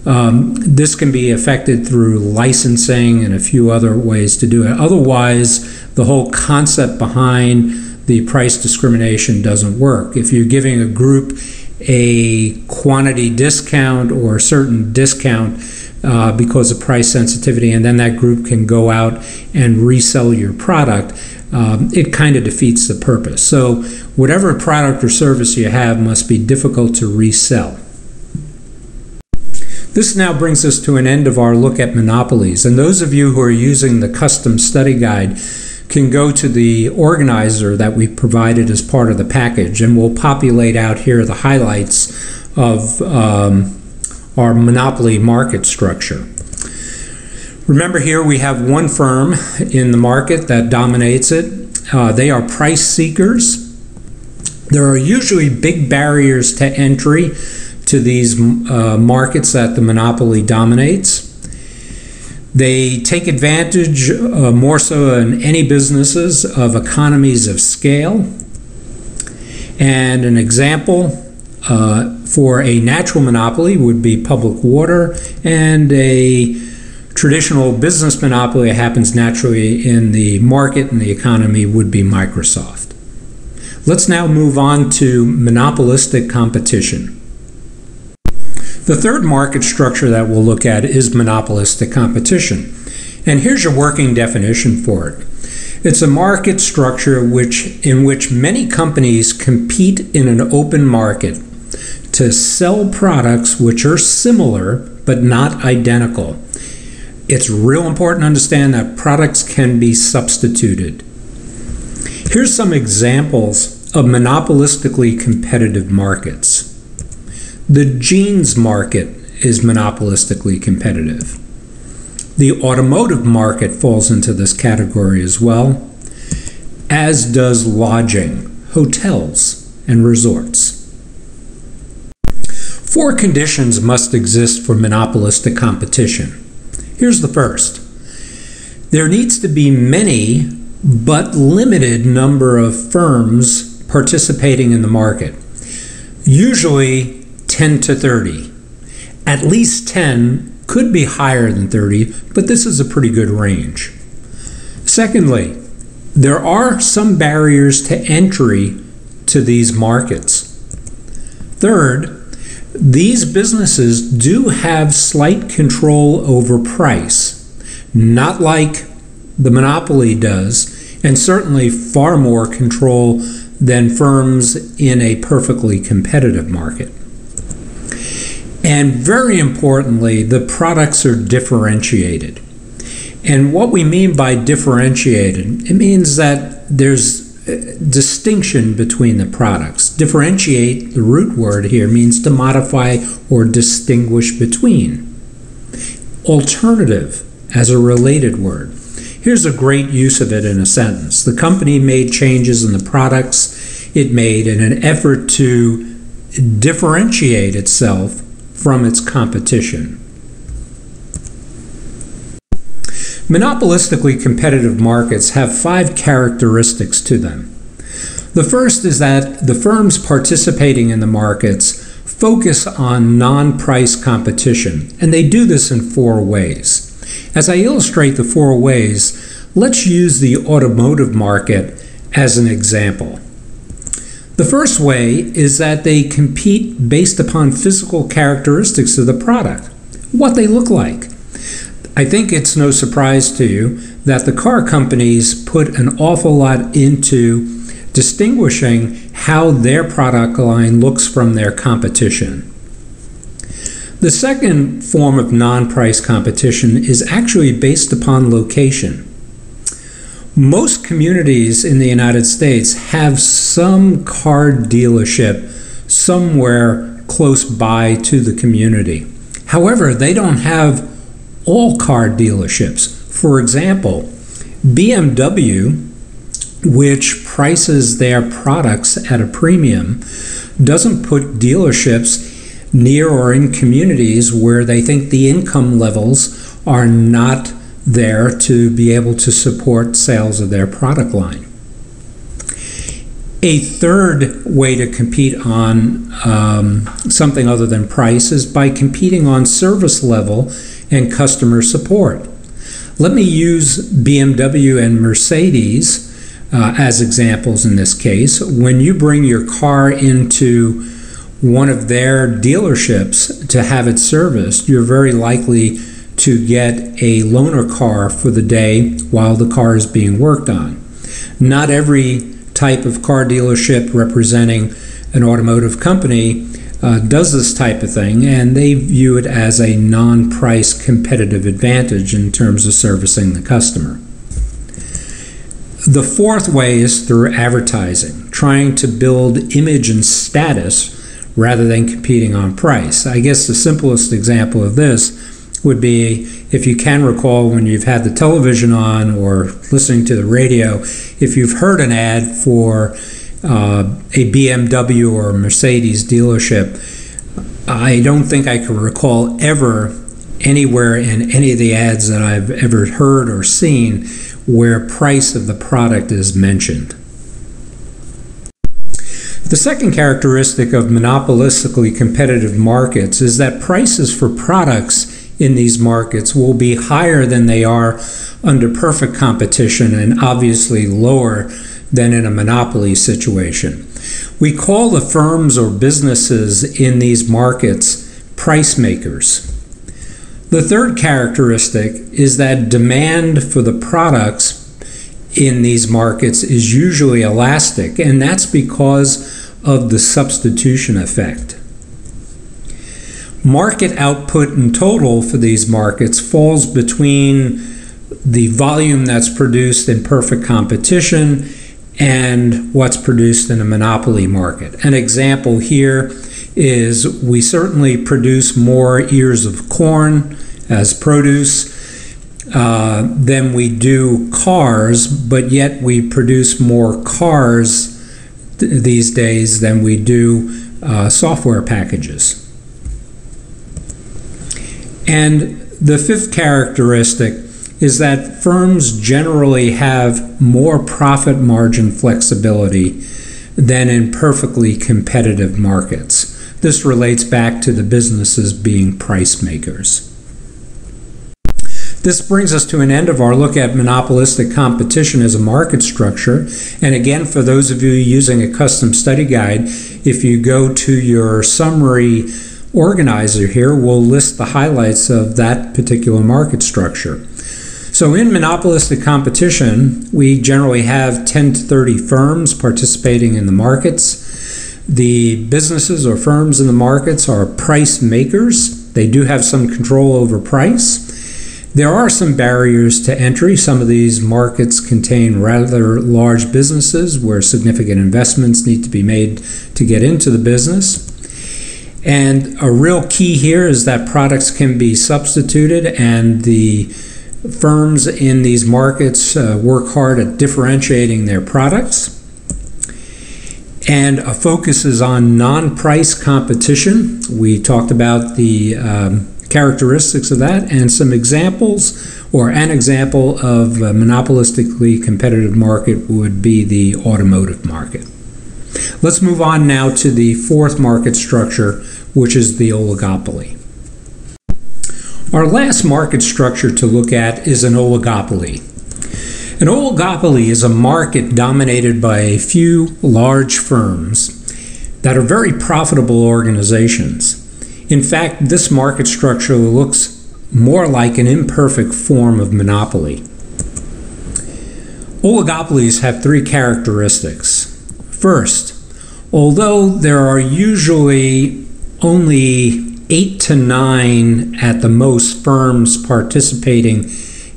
This can be affected through licensing and a few other ways to do it. Otherwise, the whole concept behind the price discrimination doesn't work. If you're giving a group a quantity discount or a certain discount because of price sensitivity, and then that group can go out and resell your product, it kind of defeats the purpose. So whatever product or service you have must be difficult to resell. This now brings us to an end of our look at monopolies, and those of you who are using the custom study guide can go to the organizer that we provided as part of the package, and we'll populate out here the highlights of our monopoly market structure. Remember, here we have one firm in the market that dominates it. They are price seekers. There are usually big barriers to entry to these markets that the monopoly dominates. They take advantage, more so than any businesses, of economies of scale. And an example for a natural monopoly would be public water, and a traditional business monopoly that happens naturally in the market and the economy would be Microsoft. Let's now move on to monopolistic competition. The third market structure that we'll look at is monopolistic competition. And here's your working definition for it. It's a market structure in which many companies compete in an open market to sell products which are similar but not identical. It's real important to understand that products can be substituted. Here's some examples of monopolistically competitive markets. The jeans market is monopolistically competitive. The automotive market falls into this category as well, as does lodging, hotels, and resorts. 4 conditions must exist for monopolistic competition. Here's the first. There needs to be many but limited number of firms participating in the market, usually 10 to 30. At least 10, could be higher than 30, but this is a pretty good range. Secondly, there are some barriers to entry to these markets. Third, these businesses do have slight control over price, not like the monopoly does, and certainly far more control than firms in a perfectly competitive market. And very importantly, the products are differentiated. And what we mean by differentiated, it means that there's distinction between the products. Differentiate, the root word here, means to modify or distinguish between. Alternative, as a related word. Here's a great use of it in a sentence. The company made changes in the products it made in an effort to differentiate itself from its competition. Monopolistically competitive markets have 5 characteristics to them. The first is that the firms participating in the markets focus on non-price competition, and they do this in 4 ways. As I illustrate the 4 ways, let's use the automotive market as an example. The first way is that they compete based upon physical characteristics of the product, what they look like. I think it's no surprise to you that the car companies put an awful lot into distinguishing how their product line looks from their competition. The second form of non-price competition is actually based upon location. Most communities in the United States have some car dealership somewhere close by to the community. However, they don't have all car dealerships. For example, BMW, which prices their products at a premium, doesn't put dealerships near or in communities where they think the income levels are not there to be able to support sales of their product line. A third way to compete on something other than price is by competing on service level and customer support. Let me use BMW and Mercedes as examples in this case. When you bring your car into one of their dealerships to have it serviced, you're very likely to get a loaner car for the day while the car is being worked on. Not every type of car dealership representing an automotive company does this type of thing, and they view it as a non-price competitive advantage in terms of servicing the customer. The fourth way is through advertising, trying to build image and status rather than competing on price. I guess the simplest example of this would be, if you can recall, when you've had the television on or listening to the radio, if you've heard an ad for a BMW or a Mercedes dealership, I don't think I can recall ever anywhere in any of the ads that I've ever heard or seen where price of the product is mentioned. The second characteristic of monopolistically competitive markets is that prices for products in these markets will be higher than they are under perfect competition and obviously lower than in a monopoly situation. We call the firms or businesses in these markets price makers. The third characteristic is that demand for the products in these markets is usually elastic, and that's because of the substitution effect. Market output in total for these markets falls between the volume that's produced in perfect competition and what's produced in a monopoly market. An example here is we certainly produce more ears of corn as produce than we do cars, but yet we produce more cars these days than we do software packages. And the fifth characteristic is that firms generally have more profit margin flexibility than in perfectly competitive markets. This relates back to the businesses being price makers. This brings us to an end of our look at monopolistic competition as a market structure. And again, for those of you using a custom study guide, if you go to your summary organizer here, we'll list the highlights of that particular market structure. So in monopolistic competition, we generally have 10 to 30 firms participating in the markets. The businesses or firms in the markets are price makers. They do have some control over price. There are some barriers to entry. Some of these markets contain rather large businesses where significant investments need to be made to get into the business. And a real key here is that products can be substituted, and the firms in these markets work hard at differentiating their products. And a focus is on non-price competition. We talked about the characteristics of that and some examples, or an example of a monopolistically competitive market would be the automotive market. Let's move on now to the fourth market structure, which is the oligopoly. Our last market structure to look at is an oligopoly. An oligopoly is a market dominated by a few large firms that are very profitable organizations. In fact, this market structure looks more like an imperfect form of monopoly. Oligopolies have three characteristics. First, although there are usually only 8 to 9 at the most firms participating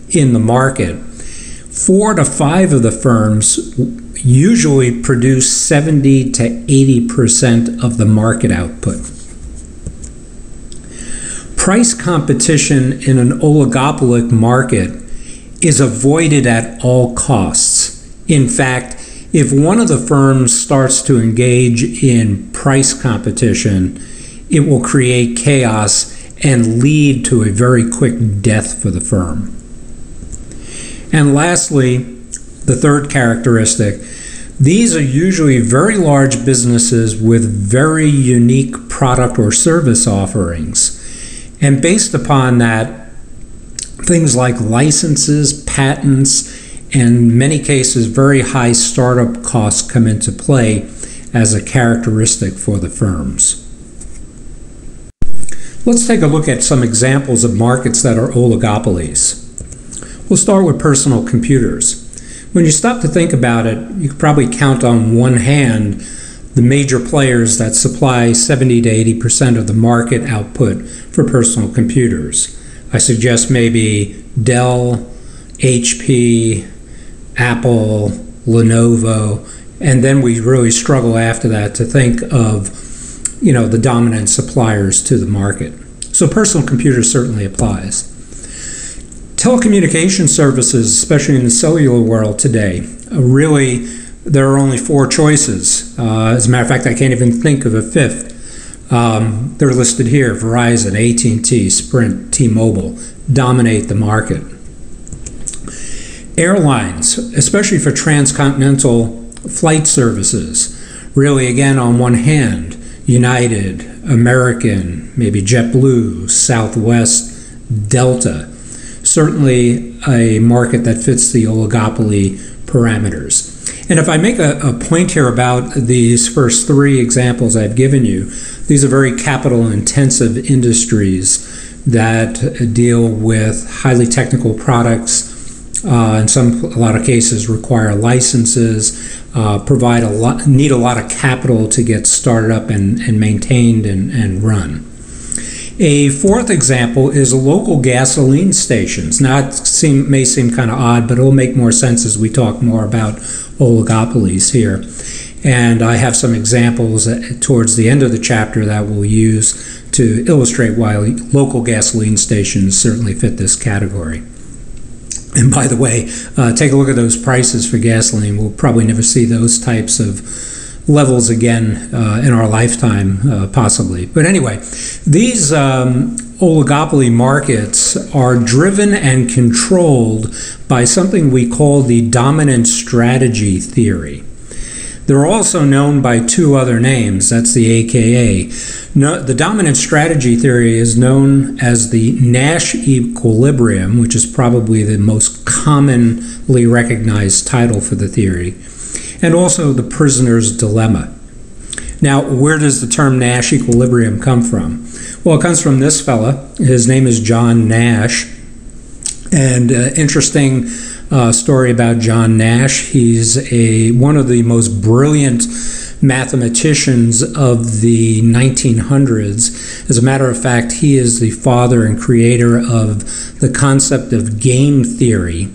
in the market, 4 to 5 of the firms usually produce 70 to 80% of the market output. Price competition in an oligopolic market is avoided at all costs. In fact, if one of the firms starts to engage in price competition, it will create chaos and lead to a very quick death for the firm. And lastly, the third characteristic, these are usually very large businesses with very unique product or service offerings. And based upon that, things like licenses, patents, and in many cases very high startup costs come into play as a characteristic for the firms. Let's take a look at some examples of markets that are oligopolies. We'll start with personal computers. When you stop to think about it, you could probably count on one hand the major players that supply 70 to 80% of the market output for personal computers. I suggest maybe Dell, HP, Apple, Lenovo, and then we really struggle after that to think of, the dominant suppliers to the market. So personal computer certainly applies. Telecommunication services, especially in the cellular world today, really, there are only four choices. As a matter of fact, I can't even think of a fifth. They're listed here: Verizon, AT&T, Sprint, T-Mobile dominate the market. Airlines, especially for transcontinental flight services, really, again, on one hand, United, American, maybe JetBlue, Southwest, Delta, certainly a market that fits the oligopoly parameters. And if I make a point here about these first three examples I've given you, these are very capital-intensive industries that deal with highly technical products, in a lot of cases require licenses, need a lot of capital to get started up and maintained and run. A fourth example is local gasoline stations. Now, it may seem kind of odd, but it'll make more sense as we talk more about oligopolies here. And I have some examples towards the end of the chapter that we'll use to illustrate why local gasoline stations certainly fit this category. And by the way, take a look at those prices for gasoline. We'll probably never see those types of levels again in our lifetime, possibly. But anyway, these oligopoly markets are driven and controlled by something we call the dominant strategy theory. They're also known by two other names. That's the AKA. The dominant strategy theory is known as the Nash equilibrium, which is probably the most commonly recognized title for the theory, and also the prisoner's dilemma. Now, where does the term Nash equilibrium come from? Well, it comes from this fella. His name is John Nash. And interesting story about John Nash. He's one of the most brilliant mathematicians of the 1900s. As a matter of fact, he is the father and creator of the concept of game theory.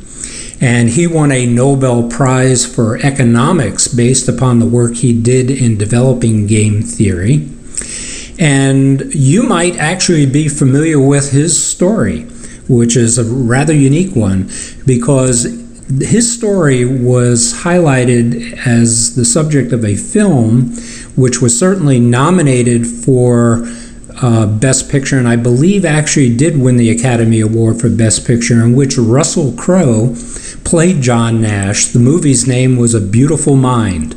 And he won a Nobel Prize for economics based upon the work he did in developing game theory. And you might actually be familiar with his story, which is a rather unique one, because his story was highlighted as the subject of a film, which was certainly nominated for Best Picture, and I believe actually did win the Academy Award for Best Picture, in which Russell Crowe played John Nash. The movie's name was A Beautiful Mind.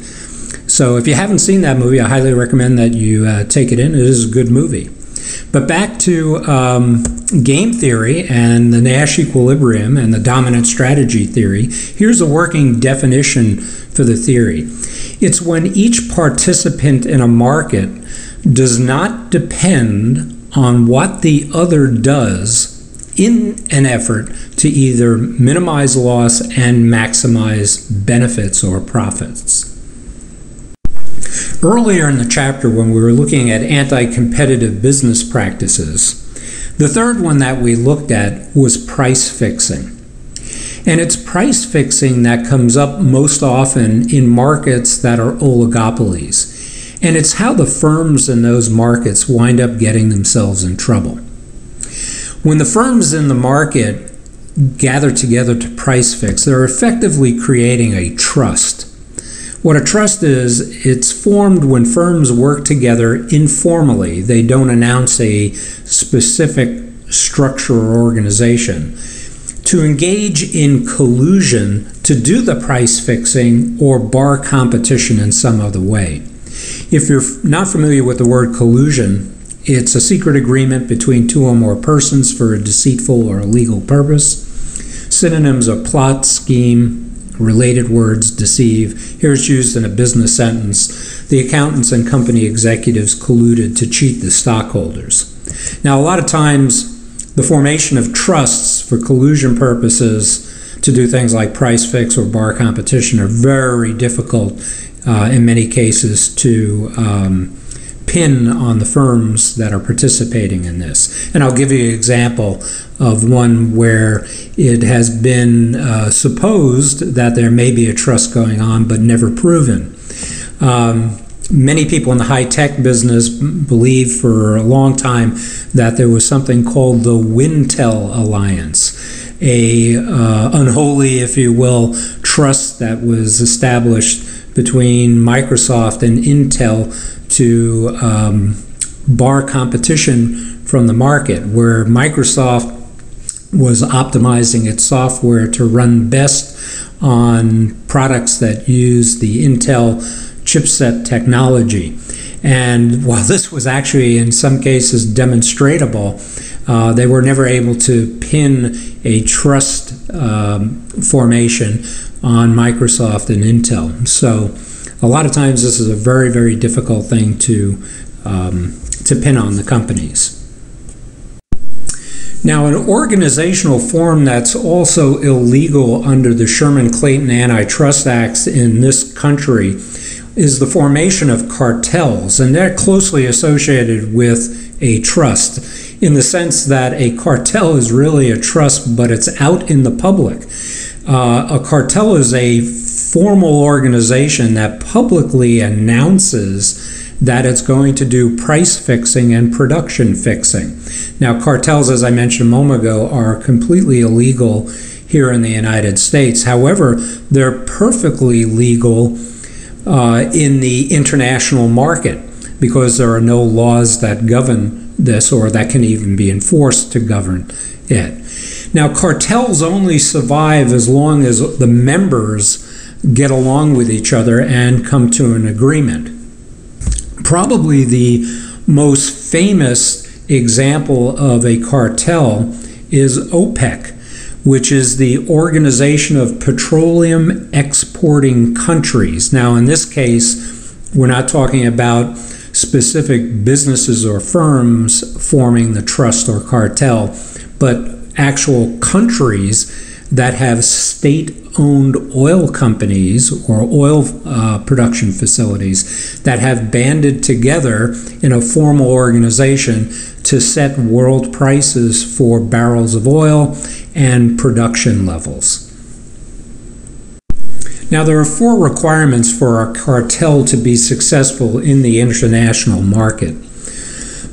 So if you haven't seen that movie, I highly recommend that you take it in. It is a good movie. But back to game theory and the Nash equilibrium and the dominant strategy theory. Here's a working definition for the theory. It's when each participant in a market does not depend on what the other does in an effort to either minimize loss and maximize benefits or profits. Earlier in the chapter, when we were looking at anti-competitive business practices, the third one that we looked at was price fixing. And it's price fixing that comes up most often in markets that are oligopolies. And it's how the firms in those markets wind up getting themselves in trouble. When the firms in the market gather together to price fix, they're effectively creating a trust. What a trust is, it's formed when firms work together informally. They don't announce a specific structure or organization to engage in collusion to do the price fixing or bar competition in some other way. If you're not familiar with the word collusion, it's a secret agreement between two or more persons for a deceitful or illegal purpose. Synonyms are plot, scheme, related words, deceive. Here it's used in a business sentence. The accountants and company executives colluded to cheat the stockholders. Now, a lot of times, the formation of trusts for collusion purposes to do things like price fix or bar competition are very difficult in many cases to pin on the firms that are participating in this. And I'll give you an example of one where it has been supposed that there may be a trust going on but never proven. Many people in the high-tech business believed for a long time that there was something called the Wintel Alliance, a unholy, if you will, trust that was established between Microsoft and Intel to bar competition from the market, where Microsoft was optimizing its software to run best on products that use the Intel chipset technology. And while this was actually in some cases demonstratable, they were never able to pin a trust formation on Microsoft and Intel. So a lot of times this is a very, very difficult thing to pin on the companies. Now, an organizational form that's also illegal under the Sherman-Clayton Antitrust Acts in this country is the formation of cartels, and they're closely associated with a trust in the sense that a cartel is really a trust, but it's out in the public. A cartel is a formal organization that publicly announces that it's going to do price fixing and production fixing. Now, cartels, as I mentioned a moment ago, are completely illegal here in the United States. However, they're perfectly legal in the international market because there are no laws that govern this or that can even be enforced to govern it. Now, cartels only survive as long as the members get along with each other and come to an agreement. Probably the most famous example of a cartel is OPEC, which is the Organization of Petroleum Exporting Countries. Now, in this case, we're not talking about specific businesses or firms forming the trust or cartel, but actual countries that have state-owned oil companies or oil production facilities that have banded together in a formal organization to set world prices for barrels of oil and production levels. Now, there are 4 requirements for a cartel to be successful in the international market.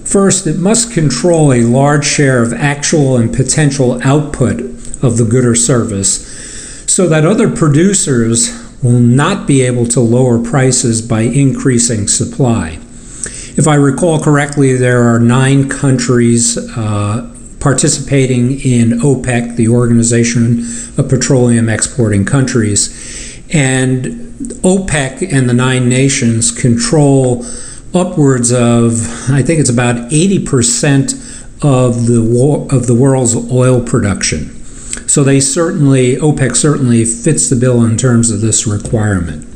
First, it must control a large share of actual and potential output of the good or service so that other producers will not be able to lower prices by increasing supply. If I recall correctly, there are 9 countries participating in OPEC, the Organization of Petroleum Exporting Countries, and OPEC and the 9 nations control upwards of, I think it's about 80% of the world's oil production. So OPEC certainly fits the bill in terms of this requirement.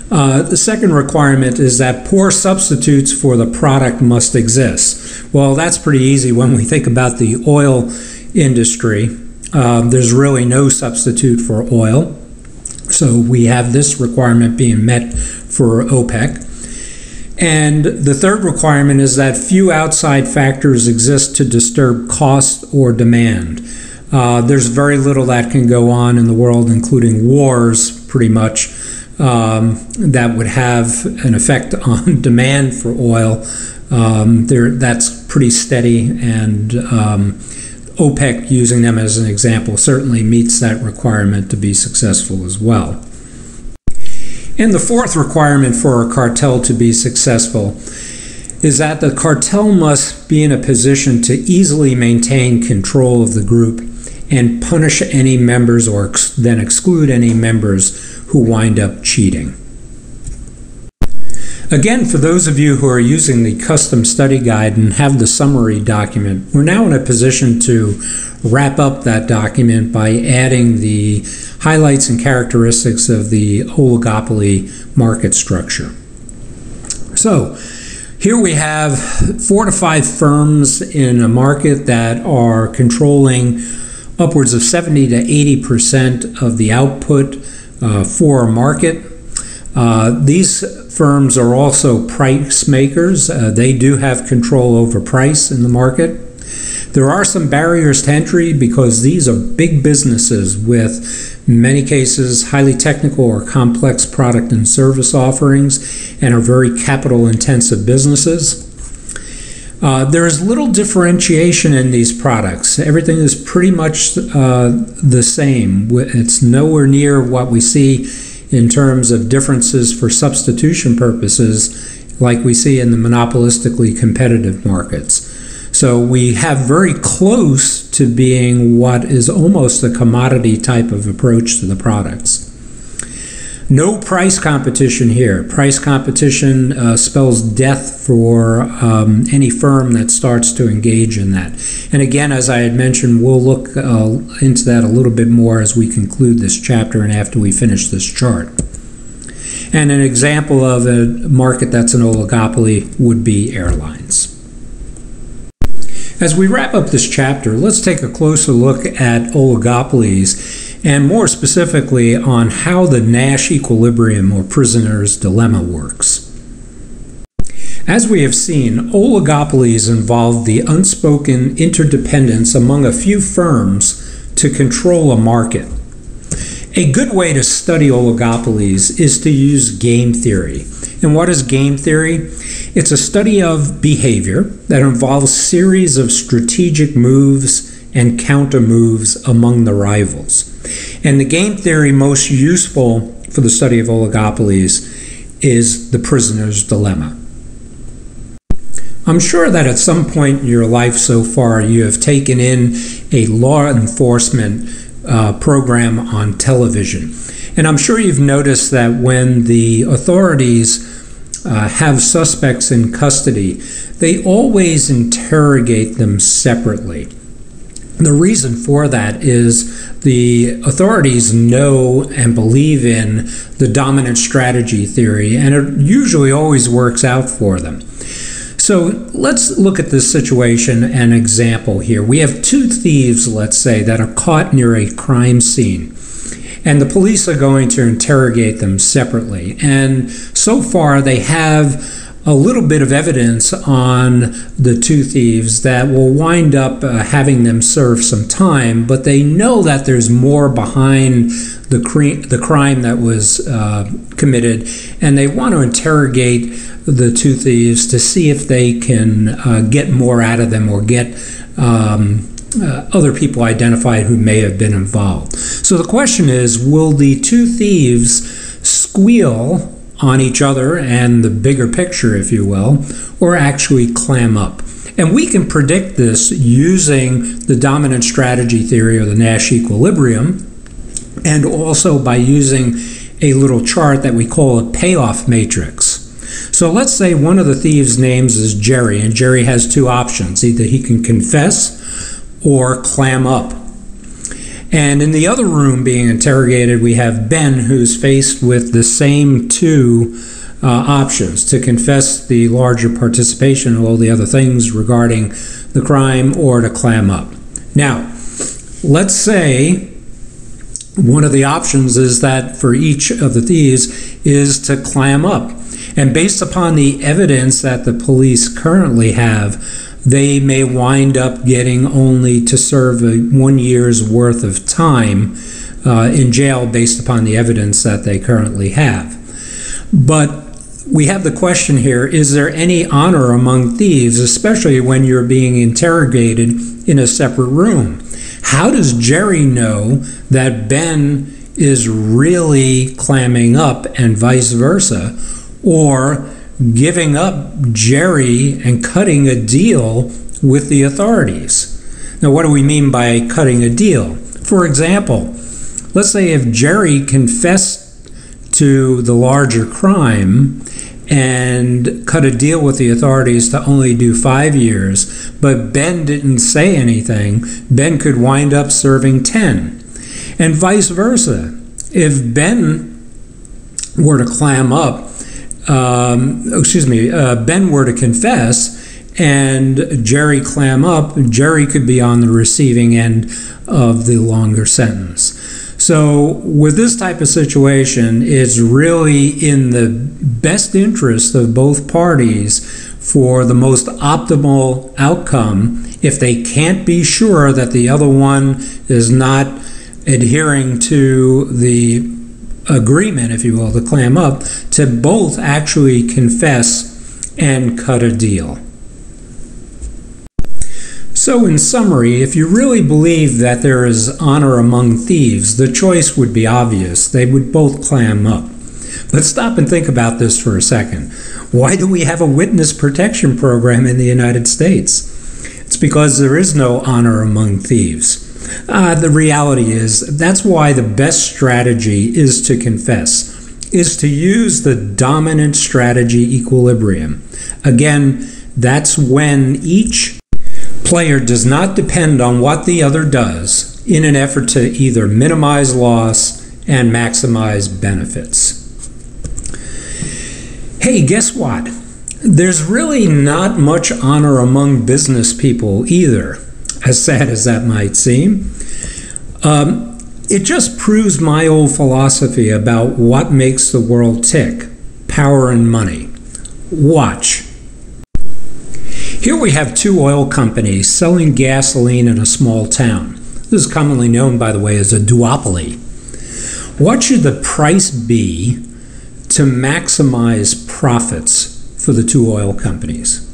The second requirement is that poor substitutes for the product must exist. Well, that's pretty easy when we think about the oil industry. There's really no substitute for oil. So we have this requirement being met for OPEC. And the third requirement is that few outside factors exist to disturb cost or demand. There's very little that can go on in the world, including wars, pretty much, that would have an effect on demand for oil. That's pretty steady, and OPEC, using them as an example, certainly meets that requirement to be successful as well. And the fourth requirement for a cartel to be successful is that the cartel must be in a position to easily maintain control of the group and punish any members or then exclude any members who wind up cheating. Again, for those of you who are using the custom study guide and have the summary document, we're now in a position to wrap up that document by adding the highlights and characteristics of the oligopoly market structure. So, here we have 4 to 5 firms in a market that are controlling upwards of 70 to 80% of the output for a market. These firms are also price makers. They do have control over price in the market. There are some barriers to entry because these are big businesses with, in many cases, highly technical or complex product and service offerings and are very capital-intensive businesses. There is little differentiation in these products. Everything is pretty much the same. It's nowhere near what we see in terms of differences for substitution purposes like we see in the monopolistically competitive markets. So we have very close to being what is almost a commodity type of approach to the products. No price competition here. Price competition spells death for any firm that starts to engage in that. And again, as I had mentioned, we'll look into that a little bit more as we conclude this chapter and after we finish this chart. And an example of a market that's an oligopoly would be airlines. As we wrap up this chapter, let's take a closer look at oligopolies and more specifically on how the Nash equilibrium or prisoner's dilemma works. As we have seen, oligopolies involve the unspoken interdependence among a few firms to control a market. A good way to study oligopolies is to use game theory. And what is game theory? It's a study of behavior that involves a series of strategic moves and counter moves among the rivals. And the game theory most useful for the study of oligopolies is the prisoner's dilemma. I'm sure that at some point in your life so far you have taken in a law enforcement program on television. And I'm sure you've noticed that when the authorities have suspects in custody, they always interrogate them separately. The reason for that is the authorities know and believe in the dominant strategy theory, and it usually always works out for them. So let's look at this situation, an example here. We have two thieves, let's say, that are caught near a crime scene, and the police are going to interrogate them separately. And so far they have a little bit of evidence on the two thieves that will wind up having them serve some time, but they know that there's more behind the crime that was committed, and they want to interrogate the two thieves to see if they can get more out of them or get other people identified who may have been involved. So the question is, will the two thieves squeal on each other and the bigger picture, if you will, or actually clam up? And we can predict this using the dominant strategy theory or the Nash equilibrium, and also by using a little chart that we call a payoff matrix. So let's say one of the thieves' names is Jerry, and Jerry has two options. Either he can confess or clam up. And in the other room being interrogated, we have Ben, who's faced with the same two options: to confess the larger participation and all the other things regarding the crime, or to clam up. Now, let's say one of the options is that for each of the thieves is to clam up. And based upon the evidence that the police currently have, they may wind up getting only to serve 1 year's worth of time in jail based upon the evidence that they currently have. But we have the question here, is there any honor among thieves, especially when you're being interrogated in a separate room? How does Jerry know that Ben is really clamming up and vice versa, or giving up Jerry and cutting a deal with the authorities? Now, what do we mean by cutting a deal? For example, let's say if Jerry confessed to the larger crime and cut a deal with the authorities to only do 5 years, but Ben didn't say anything, Ben could wind up serving 10. And vice versa. If Ben were to clam up, Ben were to confess and Jerry clam up, Jerry could be on the receiving end of the longer sentence. So with this type of situation, it's really in the best interest of both parties for the most optimal outcome If they can't be sure that the other one is not adhering to the agreement, if you will, to clam up, to both actually confess and cut a deal. So in summary, if you really believe that there is honor among thieves, the choice would be obvious. They would both clam up. But stop and think about this for a second. Why do we have a witness protection program in the United States? It's because there is no honor among thieves. The reality is that's why the best strategy is to confess, is to use the dominant strategy equilibrium. Again, that's when each player does not depend on what the other does in an effort to either minimize loss and maximize benefits. Hey, guess what? There's really not much honor among business people either, as sad as that might seem. It just proves my old philosophy about what makes the world tick: power and money. Watch. Here we have two oil companies selling gasoline in a small town. This is commonly known, by the way, as a duopoly. What should the price be to maximize profits for the two oil companies?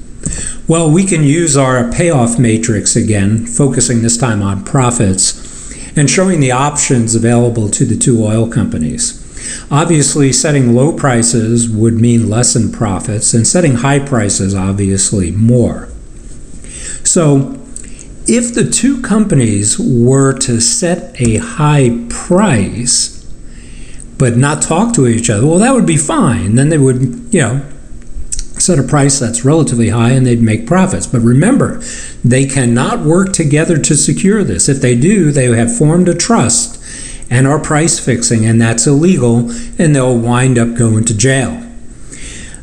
Well, we can use our payoff matrix again, focusing this time on profits, and showing the options available to the two oil companies. Obviously, setting low prices would mean less in profits, and setting high prices, obviously, more. So, if the two companies were to set a high price, but not talk to each other, well, that would be fine. Then they would, set a price that's relatively high and they'd make profits. But remember, they cannot work together to secure this. If they do, they have formed a trust and are price fixing, and that's illegal, and they'll wind up going to jail.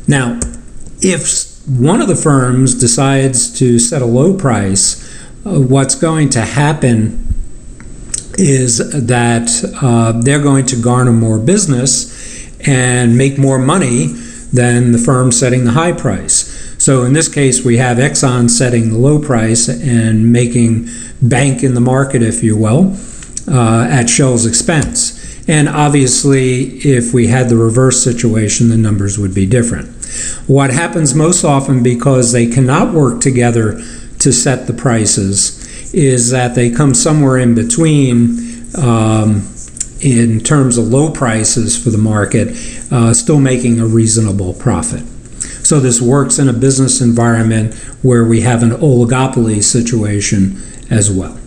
Now, if one of the firms decides to set a low price, what's going to happen is that they're going to garner more business and make more money than the firm setting the high price. So in this case, we have Exxon setting the low price and making bank in the market, if you will, at Shell's expense. And obviously, if we had the reverse situation, the numbers would be different. What happens most often, because they cannot work together to set the prices, is that they come somewhere in between in terms of low prices for the market, still making a reasonable profit. So this works in a business environment where we have an oligopoly situation as well.